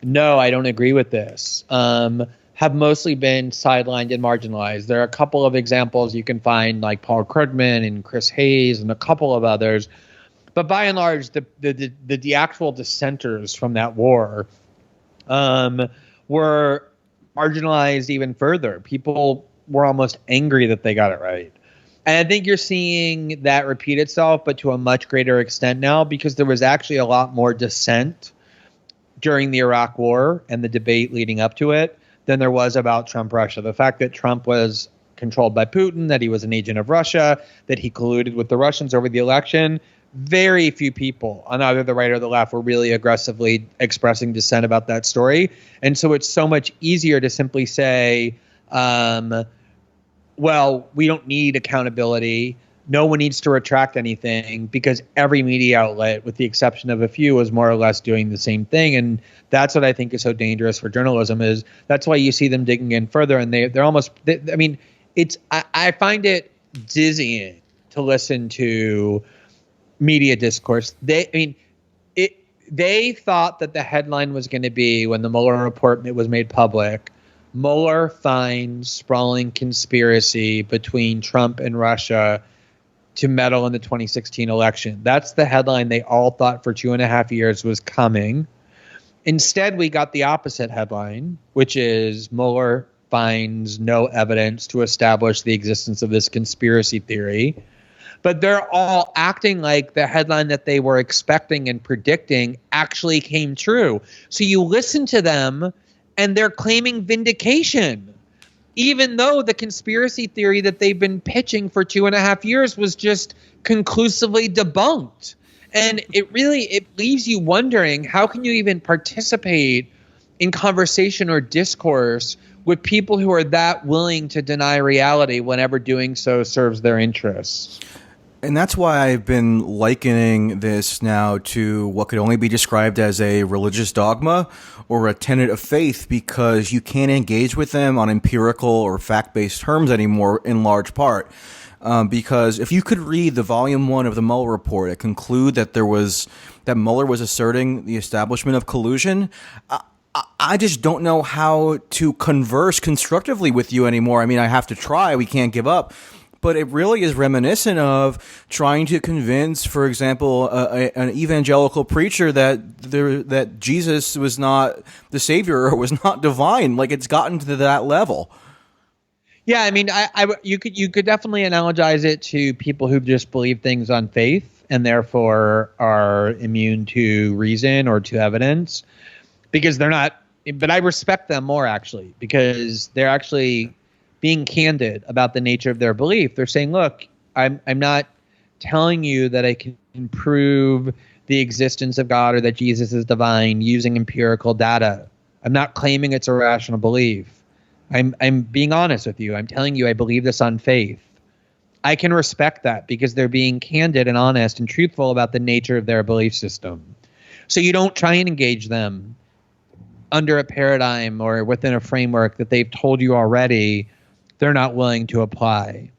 Speaker 2: no, I don't agree with this, have mostly been sidelined and marginalized. There are a couple of examples you can find, like Paul Krugman and Chris Hayes and a couple of others. But by and large, the actual dissenters from that war were marginalized even further. People were almost angry that they got it right. And I think you're seeing that repeat itself, but to a much greater extent now, because there was actually a lot more dissent during the Iraq War and the debate leading up to it than there was about Trump-Russia. The fact that Trump was controlled by Putin, that he was an agent of Russia, that he colluded with the Russians over the election, very few people on either the right or the left were really aggressively expressing dissent about that story. And so it's so much easier to simply say, well, we don't need accountability. No one needs to retract anything because every media outlet, with the exception of a few, is more or less doing the same thing. And that's what I think is so dangerous for journalism. Is that's why you see them digging in further, and they're almost. I mean, I find it dizzying to listen to media discourse. They thought that the headline was going to be, when the Mueller report was made public, Mueller finds sprawling conspiracy between Trump and Russia to meddle in the 2016 election. That's the headline they all thought for 2.5 years was coming. Instead, we got the opposite headline, which is Mueller finds no evidence to establish the existence of this conspiracy theory. But they're all acting like the headline that they were expecting and predicting actually came true. So you listen to them, and they're claiming vindication, even though the conspiracy theory that they've been pitching for 2.5 years was just conclusively debunked. And it leaves you wondering, how can you even participate in conversation or discourse with people who are that willing to deny reality whenever doing so serves their interests?
Speaker 1: And that's why I've been likening this now to what could only be described as a religious dogma or a tenet of faith, because you can't engage with them on empirical or fact-based terms anymore, in large part. Because if you could read the volume 1 of the Mueller report and conclude that that Mueller was asserting the establishment of collusion, I just don't know how to converse constructively with you anymore. I mean, I have to try. We can't give up. But it really is reminiscent of trying to convince, for example, an evangelical preacher that Jesus was not the Savior or was not divine. Like, it's gotten to that level.
Speaker 2: Yeah, I mean, you could definitely analogize it to people who just believe things on faith and therefore are immune to reason or to evidence because they're not. But I respect them more actually because they're actually being candid about the nature of their belief. They're saying, "Look, I'm not telling you that I can prove the existence of God or that Jesus is divine using empirical data. I'm not claiming it's a rational belief. I'm being honest with you. I'm telling you I believe this on faith. I can respect that because they're being candid and honest and truthful about the nature of their belief system. So you don't try and engage them under a paradigm or within a framework that they've told you already they're not willing to apply.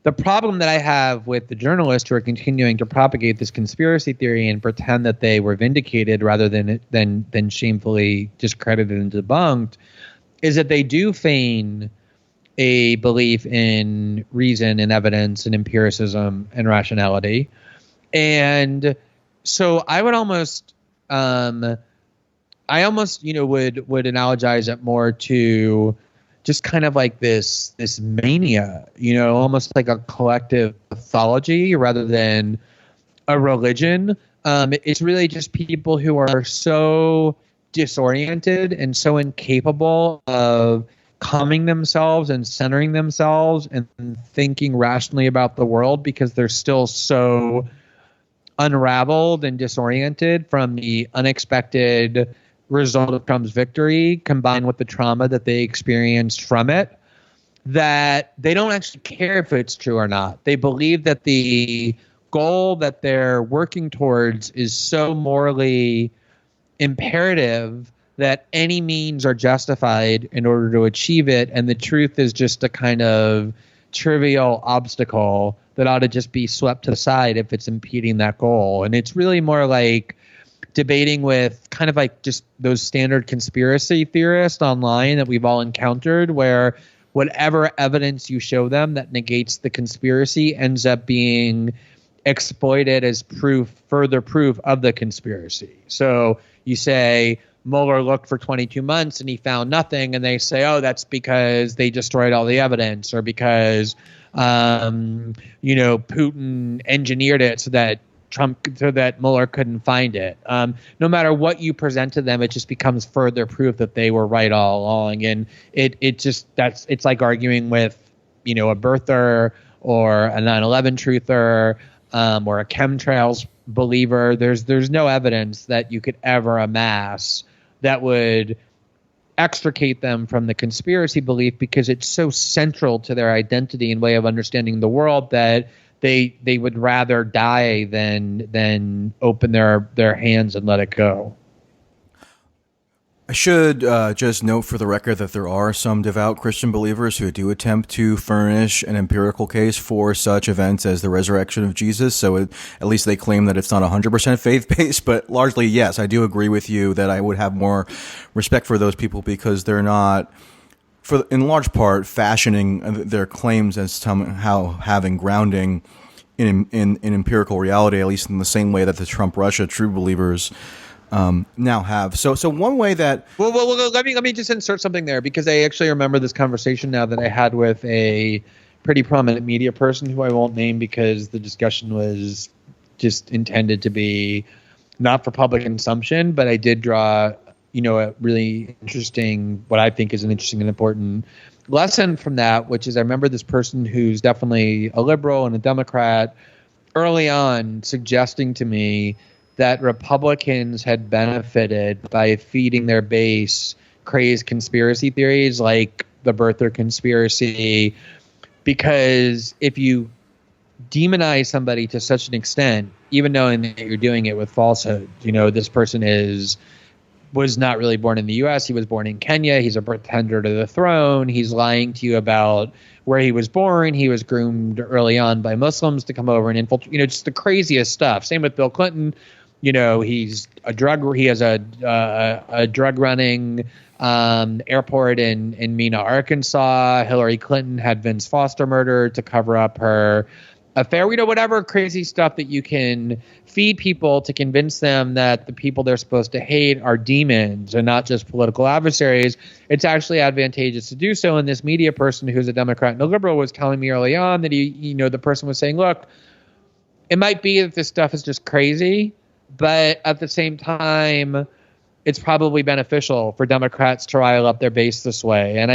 Speaker 2: The problem that I have with the journalists who are continuing to propagate this conspiracy theory and pretend that they were vindicated rather than shamefully discredited and debunked is that they do feign a belief in reason and evidence and empiricism and rationality. And so I would almost would analogize it more to just kind of like this mania, almost like a collective pathology rather than a religion. It's really just people who are so disoriented and so incapable of calming themselves and centering themselves and thinking rationally about the world because they're still so unraveled and disoriented from the unexpected result of Trump's victory combined with the trauma that they experienced from it, that they don't actually care if it's true or not. They believe that the goal that they're working towards is so morally imperative that any means are justified in order to achieve it, and the truth is just a kind of trivial obstacle that ought to just be swept to the side if it's impeding that goal. And it's really more like debating with kind of like just those standard conspiracy theorists online that we've all encountered, where whatever evidence you show them that negates the conspiracy ends up being exploited as further proof of the conspiracy. So you say Mueller looked for 22 months and he found nothing, and they say, oh, that's because they destroyed all the evidence, or because Putin engineered it so that Mueller couldn't find it. No matter what you present to them, it just becomes further proof that they were right all along. And it's like arguing with, a birther or a 9/11 truther, or a chemtrails believer. There's no evidence that you could ever amass that would extricate them from the conspiracy belief, because it's so central to their identity and way of understanding the world that they would rather die than open their hands and let it go.
Speaker 1: I should just note for the record that there are some devout Christian believers who do attempt to furnish an empirical case for such events as the resurrection of Jesus. So at least they claim that it's not 100% faith-based, but largely, yes, I do agree with you that I would have more respect for those people because they're not, in large part, fashioning their claims as somehow having grounding in empirical reality, at least in the same way that the Trump-Russia true believers now have. So one way that
Speaker 2: well, let me just insert something there, because I actually remember this conversation now that I had with a pretty prominent media person who I won't name because the discussion was just intended to be not for public consumption, but I did draw a really interesting, what I think is an interesting and important lesson from that, which is I remember this person who's definitely a liberal and a Democrat early on suggesting to me that Republicans had benefited by feeding their base crazed conspiracy theories like the birther conspiracy, because if you demonize somebody to such an extent, even knowing that you're doing it with falsehood, this person was not really born in the U.S. He was born in Kenya. He's a pretender to the throne. He's lying to you about where he was born. He was groomed early on by Muslims to come over and infiltrate, just the craziest stuff. Same with Bill Clinton. He's a drug. He has a drug running airport in Mena, Arkansas. Hillary Clinton had Vince Foster murdered to cover up her affair, whatever crazy stuff that you can feed people to convince them that the people they're supposed to hate are demons and not just political adversaries. It's actually advantageous to do so. And this media person who's a Democrat and a liberal was telling me early on that the person was saying, look, it might be that this stuff is just crazy, but at the same time, it's probably beneficial for Democrats to rile up their base this way. And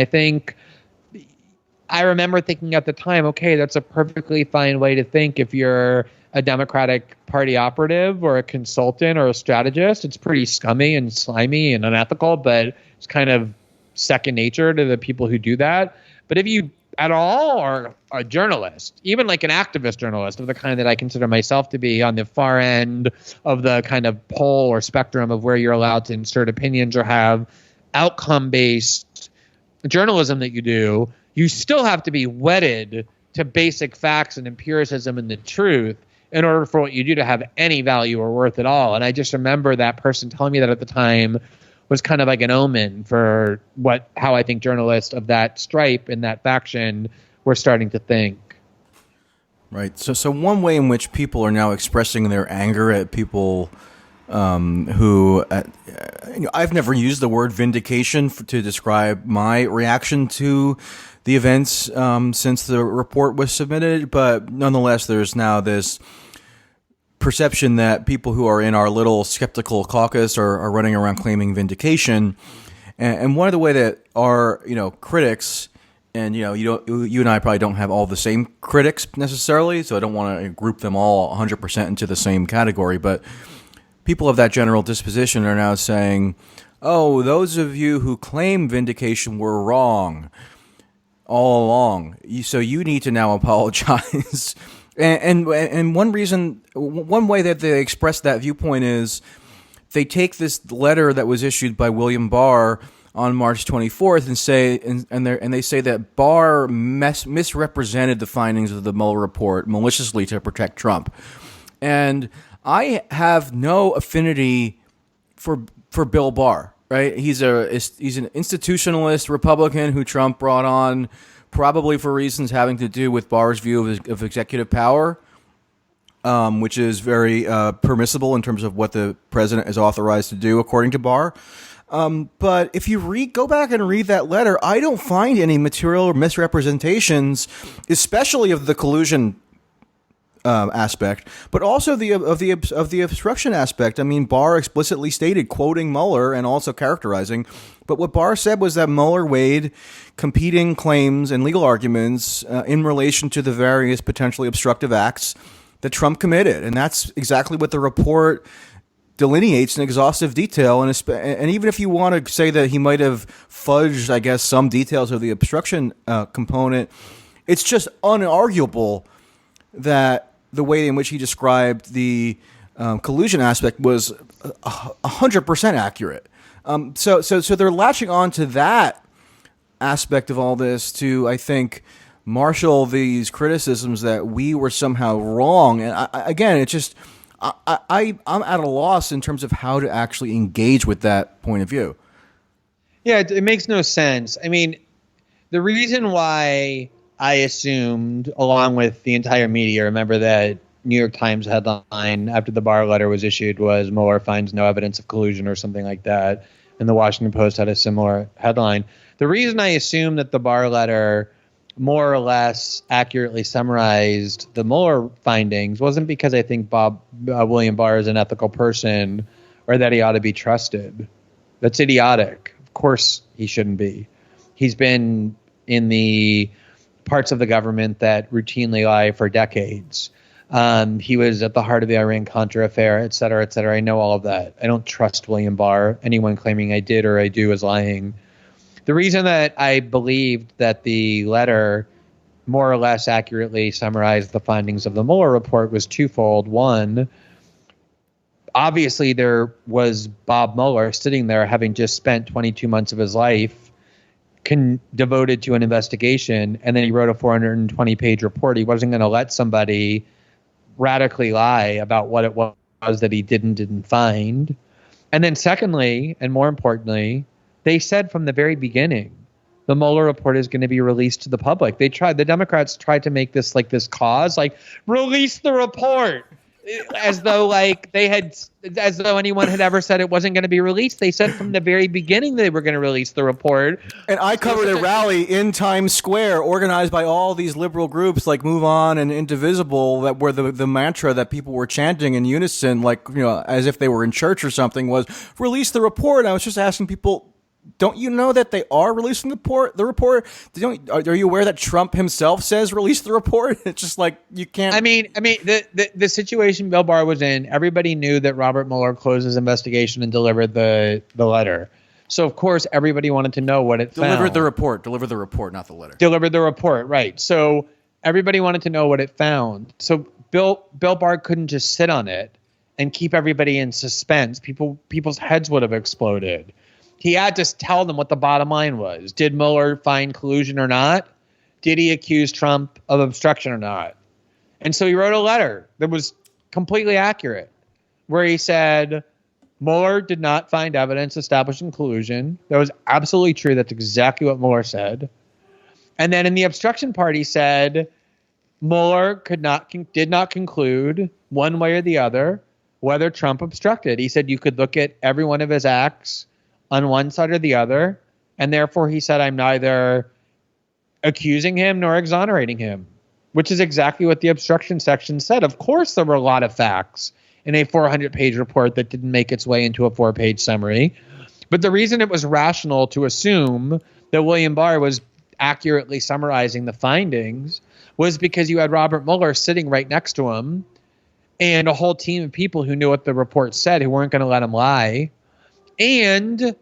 Speaker 2: I remember thinking at the time, okay, that's a perfectly fine way to think if you're a Democratic Party operative or a consultant or a strategist. It's pretty scummy and slimy and unethical, but it's kind of second nature to the people who do that. But if you at all are a journalist, even like an activist journalist of the kind that I consider myself to be on the far end of the kind of pole or spectrum of where you're allowed to insert opinions or have outcome-based journalism that you do, you still have to be wedded to basic facts and empiricism and the truth in order for what you do to have any value or worth at all. And I just remember that person telling me that at the time was kind of like an omen for how I think journalists of that stripe and that faction were starting to think.
Speaker 1: Right. So one way in which people are now expressing their anger at people who I've never used the word vindication to describe my reaction to the events since the report was submitted, but nonetheless, there's now this perception that people who are in our little skeptical caucus are running around claiming vindication. And one of the way that our critics, and you and I probably don't have all the same critics necessarily, so I don't want to group them all 100% into the same category, but people of that general disposition are now saying, oh, those of you who claim vindication were wrong all along, so you need to now apologize. And one way that they express that viewpoint is they take this letter that was issued by William Barr on March 24th and they say that Barr misrepresented the findings of the Mueller report maliciously to protect Trump. And I have no affinity for Bill Barr. Right, he's an institutionalist Republican who Trump brought on, probably for reasons having to do with Barr's view of executive power, which is very permissible in terms of what the president is authorized to do, according to Barr. But if you go back and read that letter, I don't find any material misrepresentations, especially of the collusion aspect, but also of the obstruction aspect. I mean, Barr explicitly stated, quoting Mueller and also characterizing, but what Barr said was that Mueller weighed competing claims and legal arguments in relation to the various potentially obstructive acts that Trump committed, and that's exactly what the report delineates in exhaustive detail. And even if you want to say that he might have fudged, I guess, some details of the obstruction component, it's just unarguable that the way in which he described the collusion aspect was 100% accurate. So they're latching on to that aspect of all this to, I think, marshal these criticisms that we were somehow wrong. And again, it's just I'm at a loss in terms of how to actually engage with that point of view.
Speaker 2: Yeah, it makes no sense. I mean, the reason why I assumed, along with the entire media, remember that New York Times headline after the Barr letter was issued was Mueller finds no evidence of collusion or something like that. And the Washington Post had a similar headline. The reason I assumed that the Barr letter more or less accurately summarized the Mueller findings wasn't because I think William Barr is an ethical person or that he ought to be trusted. That's idiotic. Of course he shouldn't be. He's been in the parts of the government that routinely lie for decades. He was at the heart of the Iran-Contra affair, et cetera, et cetera. I know all of that. I don't trust William Barr. Anyone claiming I did or I do is lying. The reason that I believed that the letter more or less accurately summarized the findings of the Mueller report was twofold. One, obviously there was Bob Mueller sitting there having just spent 22 months of his life devoted to an investigation, and then he wrote a 420-page report. He wasn't going to let somebody radically lie about what it was that he didn't find. And then secondly, and more importantly, they said from the very beginning, the Mueller report is going to be released to the public. The Democrats tried to make this like this cause, like release the report, as though anyone had ever said it wasn't going to be released. They said from the very beginning they were going to release the report.
Speaker 1: And I covered a rally in Times Square organized by all these liberal groups like Move On and Indivisible, that were the mantra that people were chanting in unison, like, as if they were in church or something, was release the report. I was just asking people, don't you know that they are releasing the report? Are you aware that Trump himself says release the report? It's just like, you can't.
Speaker 2: I mean, the situation Bill Barr was in, everybody knew that Robert Mueller closed his investigation and delivered the letter. So of course everybody wanted to know what it found.
Speaker 1: Delivered the report, not the letter.
Speaker 2: Delivered the report, right? So everybody wanted to know what it found. So Bill Barr couldn't just sit on it and keep everybody in suspense. People's heads would have exploded. He had to tell them what the bottom line was. Did Mueller find collusion or not? Did he accuse Trump of obstruction or not? And so he wrote a letter that was completely accurate, where he said Mueller did not find evidence establishing collusion. That was absolutely true. That's exactly what Mueller said. And then in the obstruction part, he said Mueller did not conclude one way or the other whether Trump obstructed. He said you could look at every one of his acts on one side or the other, and therefore he said, I'm neither accusing him nor exonerating him, which is exactly what the obstruction section said. Of course, there were a lot of facts in a 400-page report that didn't make its way into a 4-page summary. But the reason it was rational to assume that William Barr was accurately summarizing the findings was because you had Robert Mueller sitting right next to him and a whole team of people who knew what the report said, who weren't going to let him lie. And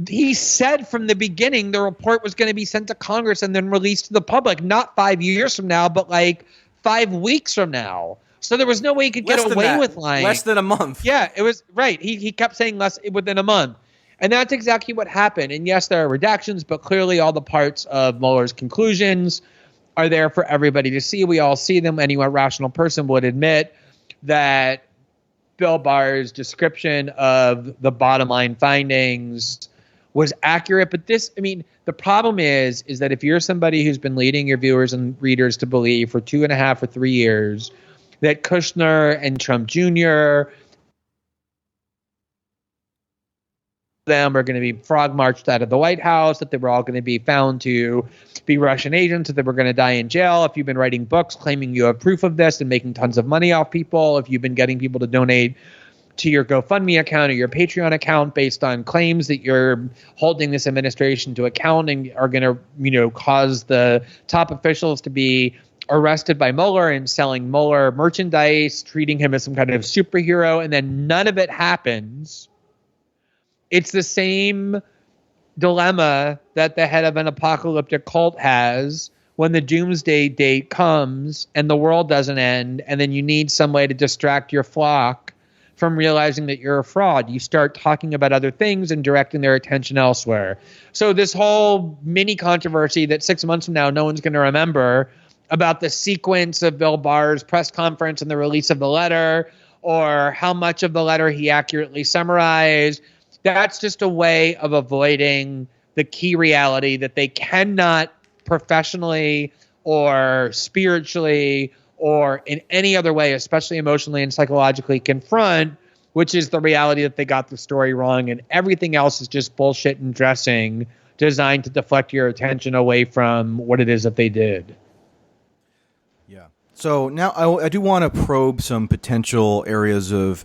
Speaker 2: he said from the beginning the report was going to be sent to Congress and then released to the public, not 5 years from now, but like 5 weeks from now. So there was no way he could get away with lying.
Speaker 1: Less than a month.
Speaker 2: Yeah, it was right. He kept saying within a month. And that's exactly what happened. And yes, there are redactions, but clearly all the parts of Mueller's conclusions are there for everybody to see. We all see them. Any rational person would admit that Bill Barr's description of the bottom line findings was accurate. But the problem is that if you're somebody who's been leading your viewers and readers to believe for 2.5 or 3 years that Kushner and Trump Jr. them are going to be frog marched out of the White House, that they were all going to be found to be Russian agents, that they were going to die in jail. If you've been writing books claiming you have proof of this and making tons of money off people, if you've been getting people to donate to your GoFundMe account or your Patreon account based on claims that you're holding this administration to account and are going to, cause the top officials to be arrested by Mueller and selling Mueller merchandise, treating him as some kind of superhero, and then none of it happens. It's the same dilemma that the head of an apocalyptic cult has when the doomsday date comes and the world doesn't end, and then you need some way to distract your flock from realizing that you're a fraud. You start talking about other things and directing their attention elsewhere. So this whole mini controversy that 6 months from now no one's going to remember about the sequence of Bill Barr's press conference and the release of the letter, or how much of the letter he accurately summarized, that's just a way of avoiding the key reality that they cannot professionally or spiritually or in any other way, especially emotionally and psychologically, confront, which is the reality that they got the story wrong and everything else is just bullshit and dressing designed to deflect your attention away from what it is that they did.
Speaker 1: Yeah. So now I do want to probe some potential areas of,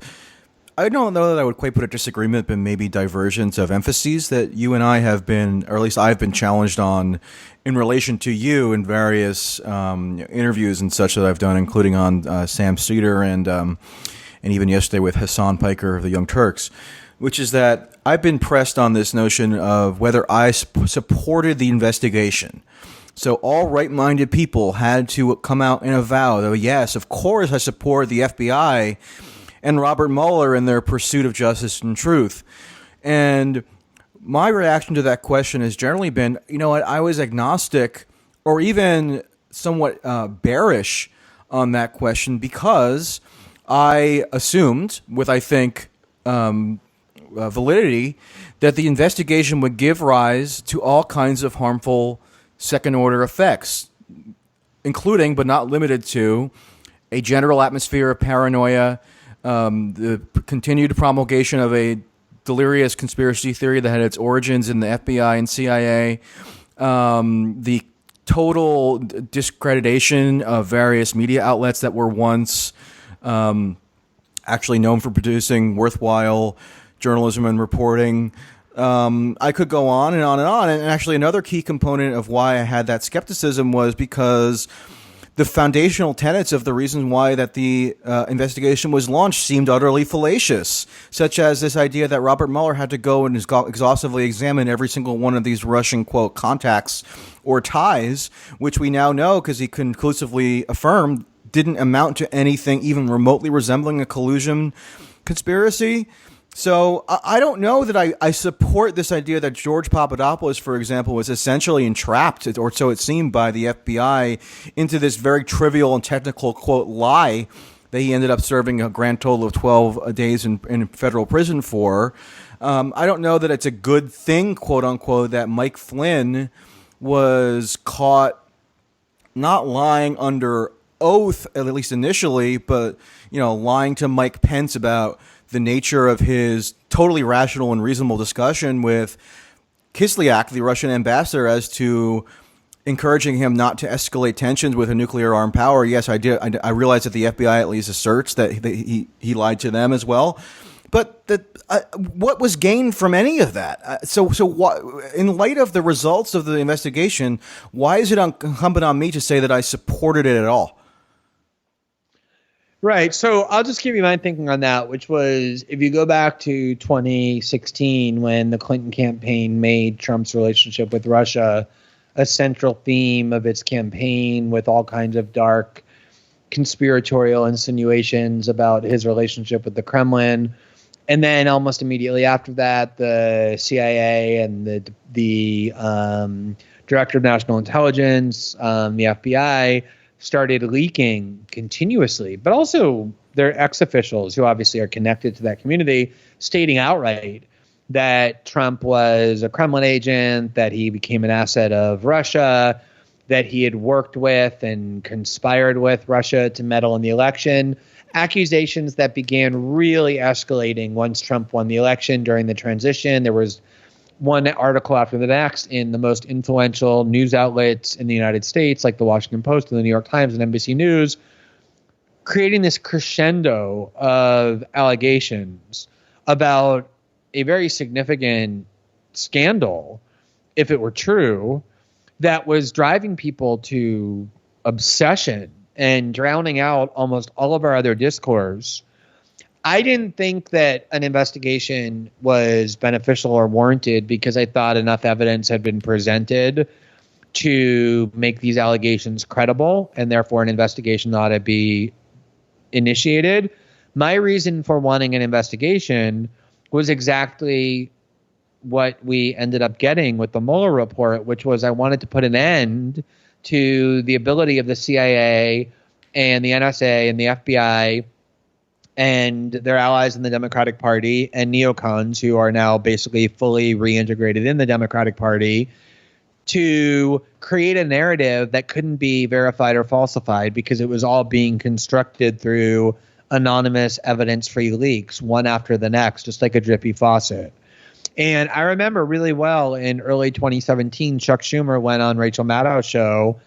Speaker 1: I don't know that I would quite put a disagreement, but maybe divergence of emphases that you and I have been, or at least I've been challenged on in relation to you in various interviews and such that I've done, including on Sam Cedar and even yesterday with Hassan Piker of the Young Turks, which is that I've been pressed on this notion of whether I supported the investigation. So all right-minded people had to come out and avow that, yes, of course I support the FBI and Robert Mueller in their pursuit of justice and truth. And my reaction to that question has generally been, you know what, I was agnostic or even somewhat bearish on that question because I assumed, with I think validity that the investigation would give rise to all kinds of harmful second-order effects, including but not limited to a general atmosphere of paranoia, the continued promulgation of a delirious conspiracy theory that had its origins in the FBI and CIA, the total discreditation of various media outlets that were once actually known for producing worthwhile journalism and reporting. I could go on and on and on. And actually another key component of why I had that skepticism was because the foundational tenets of the reason why that the investigation was launched seemed utterly fallacious, such as this idea that Robert Mueller had to go and exhaustively examine every single one of these Russian, quote, contacts or ties, which we now know, because he conclusively affirmed, didn't amount to anything even remotely resembling a collusion conspiracy. So I don't know that I support this idea that George Papadopoulos, for example, was essentially entrapped, or so it seemed, by the FBI into this very trivial and technical, quote, lie that he ended up serving a grand total of 12 days in federal prison for. I don't know that it's a good thing, quote unquote, that Mike Flynn was caught not lying under oath, at least initially, but, lying to Mike Pence about the nature of his totally rational and reasonable discussion with Kislyak, the Russian ambassador, as to encouraging him not to escalate tensions with a nuclear armed power. Yes, I did. I realize that the FBI at least asserts that he lied to them as well. But what was gained from any of that? So in light of the results of the investigation, why is it incumbent on me to say that I supported it at all?
Speaker 2: Right. So I'll just give you my thinking on that, which was, if you go back to 2016, when the Clinton campaign made Trump's relationship with Russia a central theme of its campaign, with all kinds of dark conspiratorial insinuations about his relationship with the Kremlin. And then almost immediately after that, the CIA and the Director of National Intelligence, the FBI, started leaking continuously, but also their ex-officials, who obviously are connected to that community, stating outright that Trump was a Kremlin agent, that he became an asset of Russia, that he had worked with and conspired with Russia to meddle in the election. Accusations that began really escalating once Trump won the election during the transition. There was one article after the next in the most influential news outlets in the United States, like the Washington Post and the New York Times and NBC News, creating this crescendo of allegations about a very significant scandal, if it were true, that was driving people to obsession and drowning out almost all of our other discourse. I didn't think that an investigation was beneficial or warranted, because I thought enough evidence had been presented to make these allegations credible, and therefore an investigation ought to be initiated. My reason for wanting an investigation was exactly what we ended up getting with the Mueller report, which was, I wanted to put an end to the ability of the CIA and the NSA and the FBI and their allies in the Democratic Party and neocons, who are now basically fully reintegrated in the Democratic Party, to create a narrative that couldn't be verified or falsified, because it was all being constructed through anonymous evidence-free leaks, one after the next, just like a drippy faucet. And I remember really well in early 2017, Chuck Schumer went on Rachel Maddow's show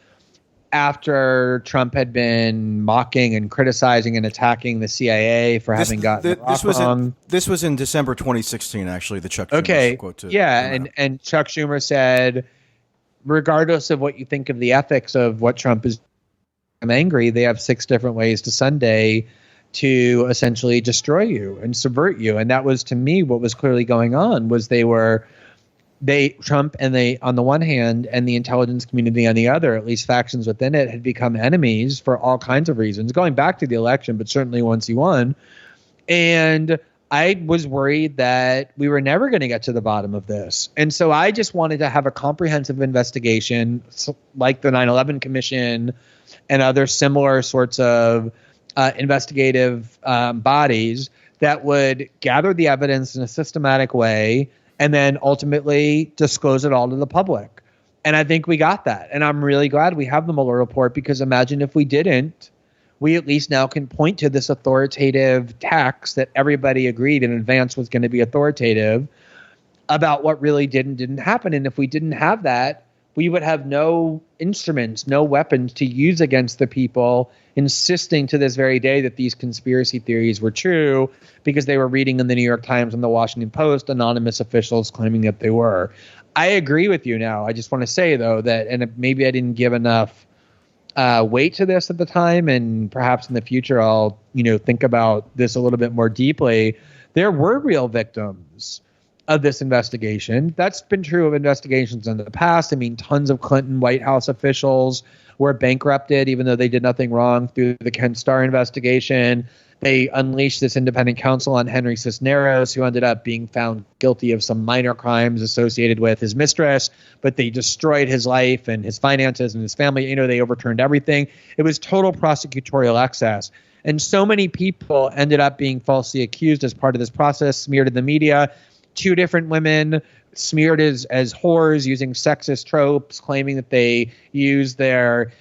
Speaker 2: after Trump had been mocking and criticizing and attacking the CIA for having gotten
Speaker 1: this was
Speaker 2: wrong.
Speaker 1: This was in December 2016, actually, the Chuck Schumer quote.
Speaker 2: And Chuck Schumer said, regardless of what you think of the ethics of what Trump is, I'm angry, they have 6 different ways to Sunday to essentially destroy you and subvert you. And that was, to me, what was clearly going on, was Trump and they, on the one hand, and the intelligence community on the other, at least factions within it, had become enemies for all kinds of reasons, going back to the election, but certainly once he won. And I was worried that we were never going to get to the bottom of this. And so I just wanted to have a comprehensive investigation, like the 9/11 Commission and other similar sorts of investigative bodies, that would gather the evidence in a systematic way and then ultimately disclose it all to the public. And I think we got that. And I'm really glad we have the Mueller report, because imagine if we didn't, we at least now can point to this authoritative text that everybody agreed in advance was going to be authoritative about what really didn't happen. And if we didn't have that, we would have no instruments, no weapons to use against the people insisting to this very day that these conspiracy theories were true, because they were reading in the New York Times and the Washington Post anonymous officials claiming that they were. I agree with you now. I just want to say, though, that, and maybe I didn't give enough weight to this at the time, and perhaps in the future I'll, think about this a little bit more deeply. There were real victims of this investigation. That's been true of investigations in the past. I mean, tons of Clinton White House officials were bankrupted, even though they did nothing wrong, through the Ken Starr investigation. They unleashed this independent counsel on Henry Cisneros, who ended up being found guilty of some minor crimes associated with his mistress, but they destroyed his life and his finances and his family. They overturned everything. It was total prosecutorial excess. And so many people ended up being falsely accused as part of this process, smeared in the media. 2 different women smeared as whores, using sexist tropes, claiming that they use their,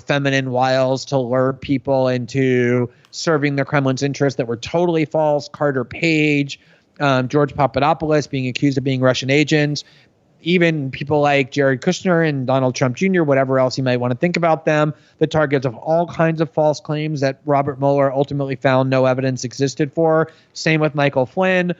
Speaker 2: feminine wiles to lure people into serving the Kremlin's interests, that were totally false. Carter Page, George Papadopoulos being accused of being Russian agents. Even people like Jared Kushner and Donald Trump Jr., whatever else you might want to think about them, the targets of all kinds of false claims that Robert Mueller ultimately found no evidence existed for. Same with Michael Flynn.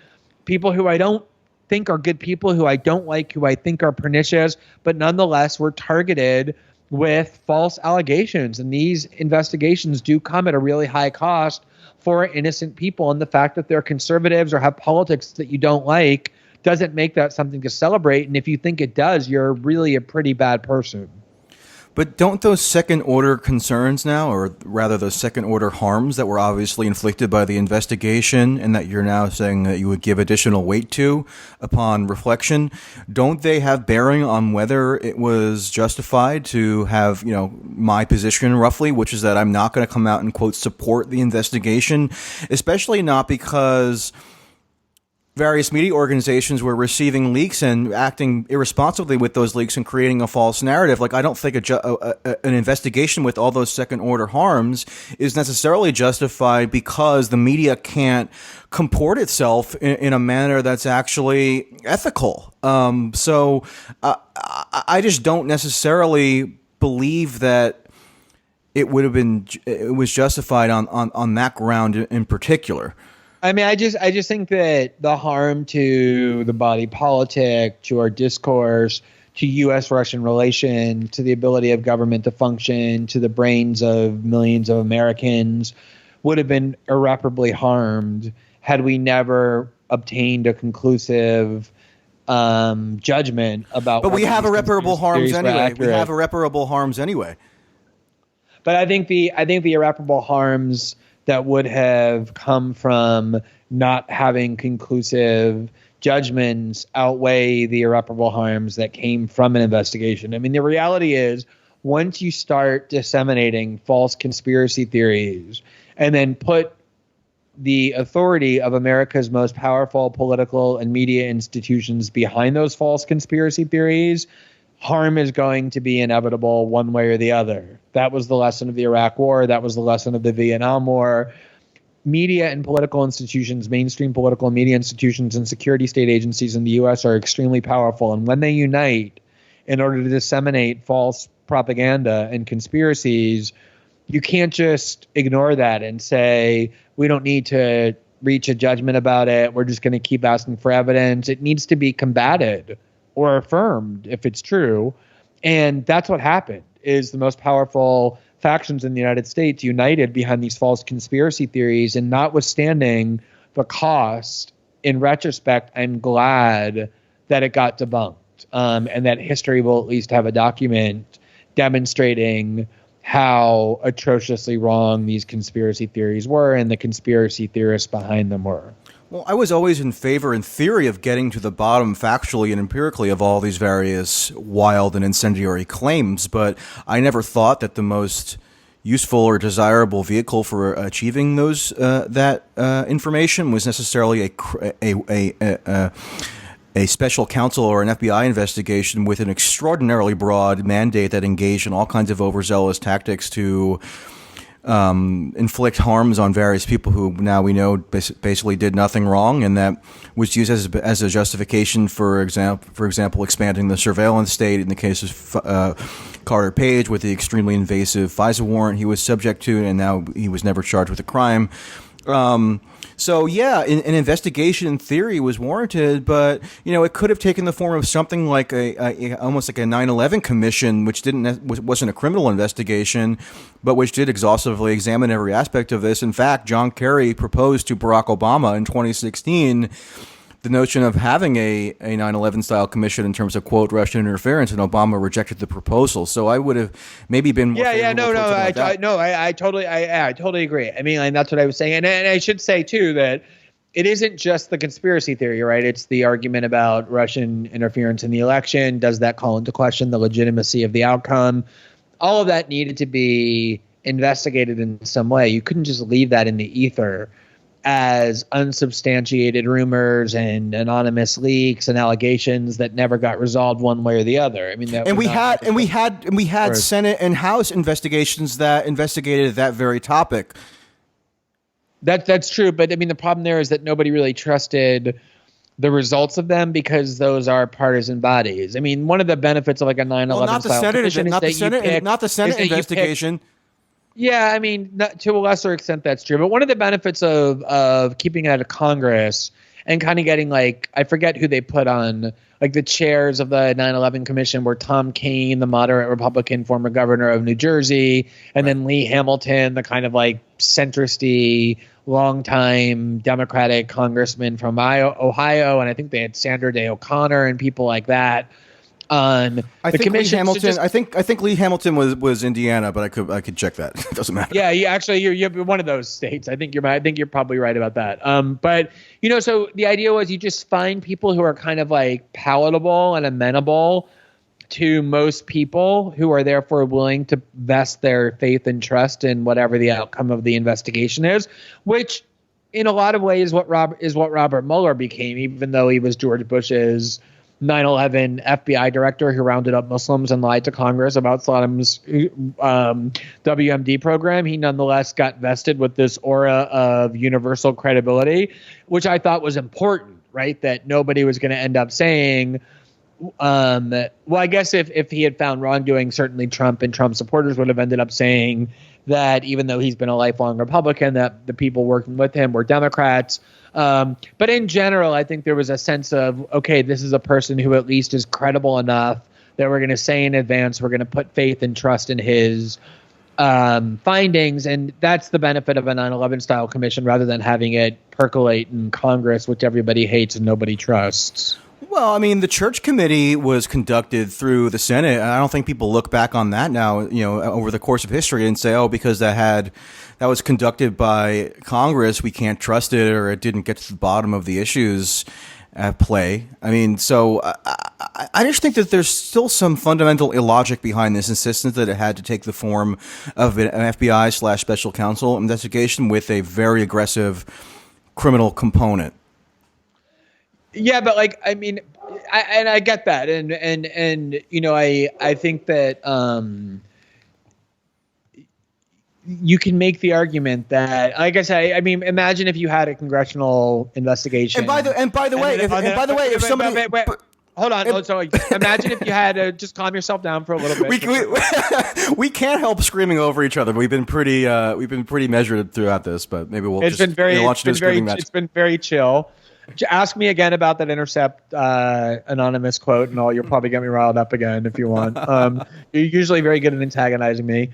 Speaker 2: People who I don't think are good people, who I don't like, who I think are pernicious, but nonetheless were targeted with false allegations. And these investigations do come at a really high cost for innocent people. And the fact that they're conservatives or have politics that you don't like doesn't make that something to celebrate. And if you think it does, you're really a pretty bad person.
Speaker 1: But don't those second-order concerns now, or rather those second-order harms that were obviously inflicted by the investigation and that you're now saying that you would give additional weight to upon reflection, don't they have bearing on whether it was justified to have, my position roughly, which is that I'm not going to come out and, quote, support the investigation, especially not because various media organizations were receiving leaks and acting irresponsibly with those leaks and creating a false narrative. Like, I don't think an investigation with all those second-order harms is necessarily justified because the media can't comport itself in a manner that's actually ethical. So I just don't necessarily believe that it was justified on that ground in particular.
Speaker 2: I mean, I just think that the harm to the body politic, to our discourse, to U.S.-Russian relation, to the ability of government to function, to the brains of millions of Americans would have been irreparably harmed had we never obtained a conclusive judgment about.
Speaker 1: But we have irreparable harms anyway. We have irreparable harms anyway.
Speaker 2: But I think the irreparable harms that would have come from not having conclusive judgments outweigh the irreparable harms that came from an investigation. I mean, the reality is, once you start disseminating false conspiracy theories and then put the authority of America's most powerful political and media institutions behind those false conspiracy theories, harm is going to be inevitable one way or the other. That was the lesson of the Iraq War. That was the lesson of the Vietnam War. Media and political institutions, mainstream political and media institutions and security state agencies in the U.S. are extremely powerful. And when they unite in order to disseminate false propaganda and conspiracies, you can't just ignore that and say, we don't need to reach a judgment about it. We're just going to keep asking for evidence. It needs to be combated or affirmed if it's true. And that's what happened, is the most powerful factions in the United States united behind these false conspiracy theories. And notwithstanding the cost, in retrospect, I'm glad that it got debunked, and that history will at least have a document demonstrating how atrociously wrong these conspiracy theories were and the conspiracy theorists behind them were.
Speaker 1: Well, I was always in favor, in theory, of getting to the bottom factually and empirically of all these various wild and incendiary claims, but I never thought that the most, useful or desirable vehicle for achieving those that information was necessarily a special counsel or an FBI investigation with an extraordinarily broad mandate that engaged in all kinds of overzealous tactics to inflict harms on various people who now we know basically did nothing wrong, and that was used as a justification for example, expanding the surveillance state in the case of Carter Page with the extremely invasive FISA warrant he was subject to, and now he was never charged with a crime. So yeah, an investigation in theory was warranted, but it could have taken the form of something like almost like a 9/11 commission, which wasn't a criminal investigation, but which did exhaustively examine every aspect of this. In fact, John Kerry proposed to Barack Obama in 2016 the notion of having a 9/11 style commission in terms of, quote, Russian interference, and Obama rejected the proposal. So I would have maybe been more
Speaker 2: I totally agree. I mean, and that's what I was saying. And I should say, too, that it isn't just the conspiracy theory, right? It's the argument about Russian interference in the election. Does that call into question the legitimacy of the outcome? All of that needed to be investigated in some way. You couldn't just leave that in the ether as unsubstantiated rumors and anonymous leaks and allegations that never got resolved one way or the other. I mean, we
Speaker 1: had Senate and House investigations that investigated that very topic.
Speaker 2: That's true, but I mean, the problem there is that nobody really trusted the results of them because those are partisan bodies. I mean, one of the benefits of like a 9/11 style commission is
Speaker 1: not the Senate investigation.
Speaker 2: Yeah, I mean, to a lesser extent, that's true. But one of the benefits of keeping it out of Congress and kind of getting, like, I forget who they put on, like, the chairs of the 9/11 Commission were Tom Keane, the moderate Republican former governor of New Jersey, and then Lee Hamilton, the kind of, like, centristy, longtime Democratic congressman from Ohio. And I think they had Sandra Day O'Connor and people like that. I think Lee Hamilton was Indiana, but I could check that. It doesn't matter. Yeah, you're one of those states. I think you're probably right about that. But so the idea was you just find people who are kind of like palatable and amenable to most people, who are therefore willing to vest their faith and trust in whatever the outcome of the investigation is, which in a lot of ways what Robert Mueller became, even though he was George Bush's 9/11 FBI director who rounded up Muslims and lied to Congress about Saddam's WMD program. He nonetheless got vested with this aura of universal credibility, which I thought was important, right? That nobody was going to end up saying, well, I guess if he had found wrongdoing, certainly Trump and Trump supporters would have ended up saying that even though he's been a lifelong Republican, that the people working with him were Democrats. But in general, I think there was a sense of, okay, this is a person who at least is credible enough that we're going to say in advance, we're going to put faith and trust in his findings. And that's the benefit of a 9/11 style commission rather than having it percolate in Congress, which everybody hates and nobody trusts.
Speaker 1: Well, I mean, the Church Committee was conducted through the Senate. I don't think people look back on that now, over the course of history and say, oh, because that was conducted by Congress, we can't trust it, or it didn't get to the bottom of the issues at play. I mean, so I just think that there's still some fundamental illogic behind this insistence that it had to take the form of an FBI/special counsel investigation with a very aggressive criminal component.
Speaker 2: Yeah, but like, I mean, I get that, and I think that you can make the argument that, like I say, I mean, imagine if you had a congressional investigation.
Speaker 1: And by the way, if somebody.
Speaker 2: Hold on. So imagine if you had just calm yourself down for a little bit.
Speaker 1: We can't help screaming over each other. We've been pretty measured throughout this, but maybe we'll launch into a screaming match.
Speaker 2: It's been very chill. Ask me again about that Intercept anonymous quote and all. You'll probably get me riled up again if you want. You're usually very good at antagonizing me.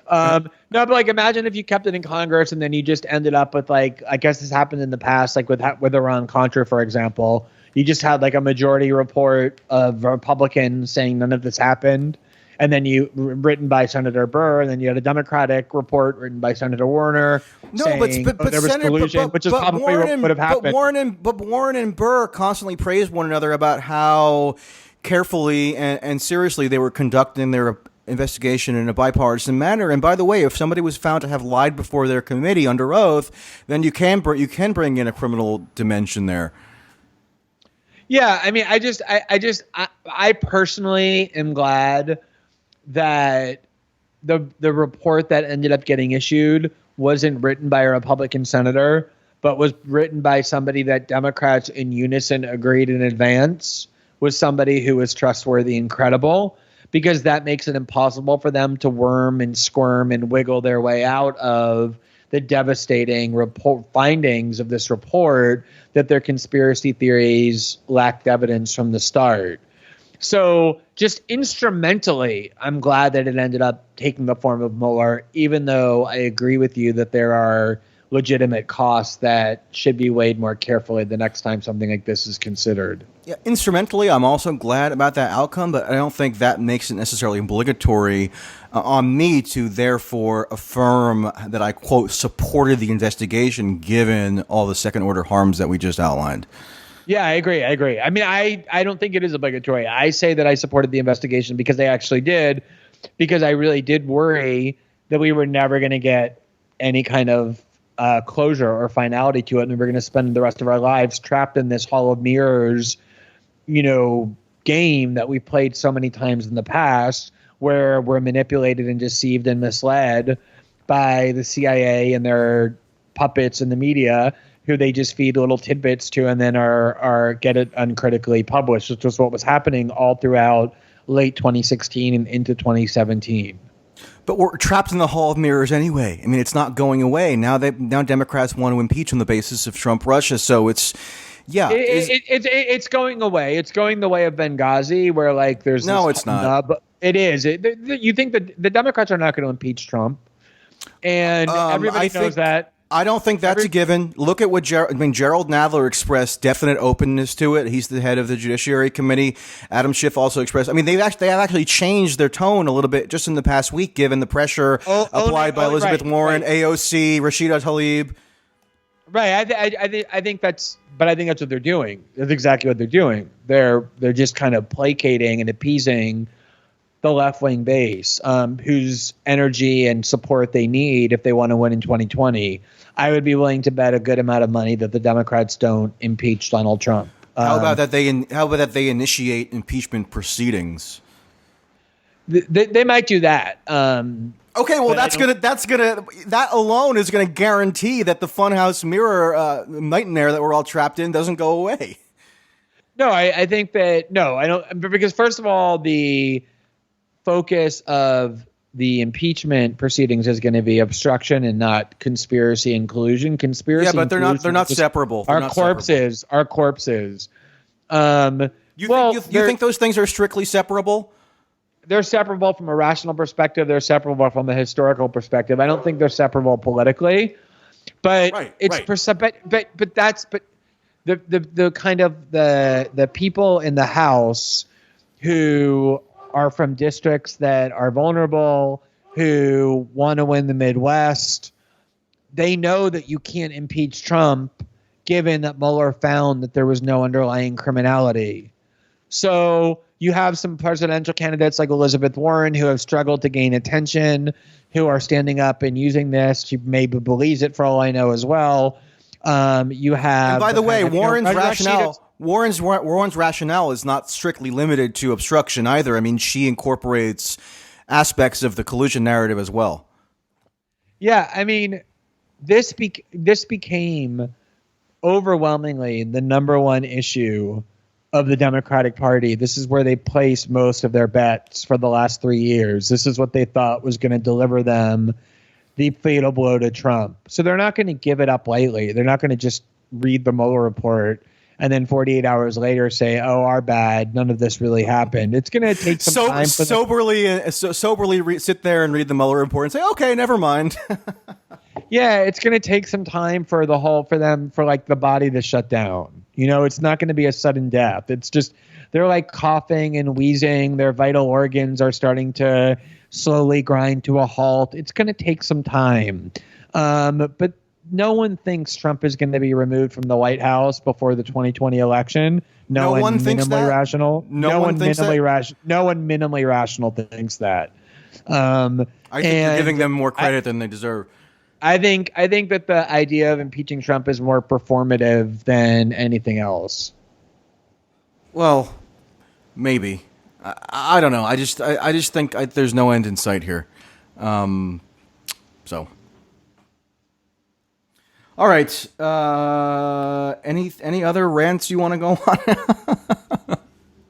Speaker 2: No, but like, imagine if you kept it in Congress and then you just ended up with, like, I guess this happened in the past, like with Iran-Contra, for example. You just had like a majority report of Republicans saying none of this happened, and then written by Senator Burr, and then you had a Democratic report written by Senator Warner saying there was collusion, which is probably what would have happened.
Speaker 1: But Warren and Burr constantly praised one another about how carefully and seriously they were conducting their investigation in a bipartisan manner. And by the way, if somebody was found to have lied before their committee under oath, then you can bring in a criminal dimension there.
Speaker 2: Yeah, I mean, I personally am glad that the report that ended up getting issued wasn't written by a Republican senator, but was written by somebody that Democrats in unison agreed in advance was somebody who was trustworthy and credible, because that makes it impossible for them to worm and squirm and wiggle their way out of the devastating findings of this report that their conspiracy theories lacked evidence from the start. So just instrumentally, I'm glad that it ended up taking the form of Mueller, even though I agree with you that there are legitimate costs that should be weighed more carefully the next time something like this is considered.
Speaker 1: Yeah, instrumentally, I'm also glad about that outcome, but I don't think that makes it necessarily obligatory on me to therefore affirm that I, quote, supported the investigation given all the second-order harms that we just outlined.
Speaker 2: Yeah, I agree. I mean, I don't think it is obligatory. I say that I supported the investigation because they actually did, because I really did worry that we were never going to get any kind of closure or finality to it, and we're going to spend the rest of our lives trapped in this hall of mirrors, game that we played so many times in the past, where we're manipulated and deceived and misled by the CIA and their puppets in the media, who they just feed little tidbits to and then are get it uncritically published, which was what was happening all throughout late 2016 and into 2017.
Speaker 1: But we're trapped in the hall of mirrors anyway. I mean, it's not going away. Now Democrats want to impeach on the basis of Trump-Russia. So it's going away. It's going the way of Benghazi, where there's no, it's not.
Speaker 2: But it is. You think that the Democrats are not going to impeach Trump, and everybody knows that.
Speaker 1: I don't think that's a given. Look at what Gerald Nadler expressed definite openness to it. He's the head of the Judiciary Committee. Adam Schiff also expressed. I mean, they have actually changed their tone a little bit just in the past week, given the pressure applied by Elizabeth Warren, AOC, Rashida Tlaib.
Speaker 2: Right. I think that's what they're doing. That's exactly what they're doing. They're just kind of placating and appeasing the left-wing base, whose energy and support they need if they want to win in 2020. I would be willing to bet a good amount of money that the Democrats don't impeach Donald Trump.
Speaker 1: How about that they initiate impeachment proceedings?
Speaker 2: They might do that.
Speaker 1: Okay, well that alone is gonna guarantee that the funhouse mirror nightmare that we're all trapped in doesn't go away.
Speaker 2: No, I think that I don't, because first of all, the focus of the impeachment proceedings is going to be obstruction and not conspiracy and collusion. Conspiracy,
Speaker 1: yeah, but they're not separable.
Speaker 2: Our corpses.
Speaker 1: You think those things are strictly separable?
Speaker 2: They're separable from a rational perspective. They're separable from a historical perspective. I don't think they're separable politically, but the kind of the people in the House who are from districts that are vulnerable, who want to win the Midwest, they know that you can't impeach Trump given that Mueller found that there was no underlying criminality. So you have some presidential candidates like Elizabeth Warren who have struggled to gain attention, who are standing up and using this. She maybe believes it for all I know as well. You have,
Speaker 1: and by the way, Warren's rationale is not strictly limited to obstruction either. I mean, she incorporates aspects of the collusion narrative as well.
Speaker 2: Yeah, I mean, this became overwhelmingly the number one issue of the Democratic Party. This is where they placed most of their bets for the last 3 years. This is what they thought was going to deliver them the fatal blow to Trump. So they're not going to give it up lightly. They're not going to just read the Mueller report and then 48 hours later say, "Oh, our bad. None of this really happened." It's going to take some time.
Speaker 1: Soberly sit there and read the Mueller report and say, "Okay, never mind."
Speaker 2: Yeah, it's going to take some time for the body to shut down. It's not going to be a sudden death. It's just they're coughing and wheezing. Their vital organs are starting to slowly grind to a halt. It's going to take some time. But no one thinks Trump is going to be removed from the White House before the 2020 election. No one thinks that. No one minimally rational thinks that.
Speaker 1: I think you're giving them more credit than they deserve.
Speaker 2: I think that the idea of impeaching Trump is more performative than anything else.
Speaker 1: Well, maybe. I don't know. I just think there's no end in sight here. So. All right. Any other rants you want to go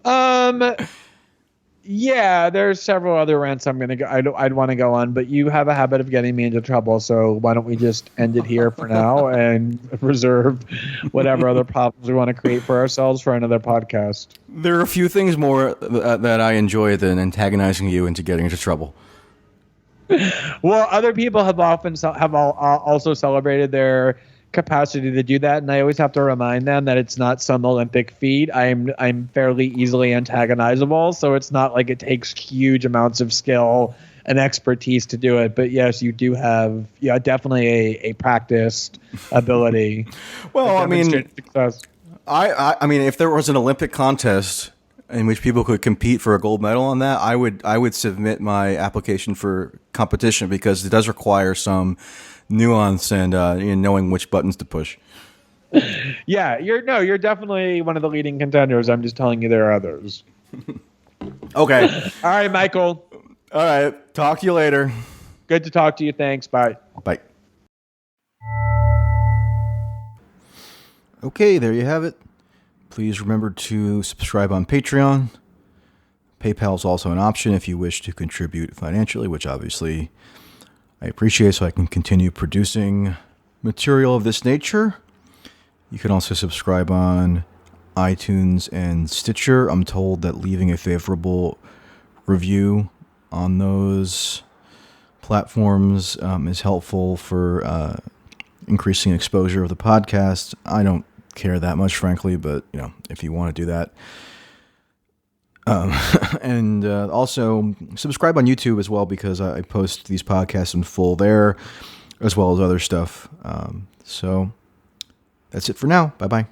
Speaker 2: on? Yeah, there's several other rants I'd want to go on, but you have a habit of getting me into trouble, so why don't we just end it here for now and reserve whatever other problems we want to create for ourselves for another podcast.
Speaker 1: There are a few things more that I enjoy than antagonizing you into getting into trouble.
Speaker 2: Well, other people have also celebrated their capacity to do that, and I always have to remind them that it's not some Olympic feat. I'm fairly easily antagonizable, so it's not like it takes huge amounts of skill and expertise to do it. But yes, you do have definitely a practiced ability.
Speaker 1: Well, I mean, success. I mean, if there was an Olympic contest in which people could compete for a gold medal on that, I would submit my application for competition, because it does require some nuance and knowing which buttons to push.
Speaker 2: Yeah, you're definitely one of the leading contenders. I'm just telling you there are others.
Speaker 1: Okay.
Speaker 2: All right, Michael.
Speaker 1: All right. Talk to you later.
Speaker 2: Good to talk to you. Thanks. Bye.
Speaker 1: Bye. Okay, there you have it. Please remember to subscribe on Patreon. PayPal is also an option if you wish to contribute financially, which obviously I appreciate, so I can continue producing material of this nature. You can also subscribe on iTunes and Stitcher. I'm told that leaving a favorable review on those platforms is helpful for increasing exposure of the podcast. I don't care that much, frankly, but if you want to do that. And also subscribe on YouTube as well, because I post these podcasts in full there, as well as other stuff. So that's it for now. Bye-bye.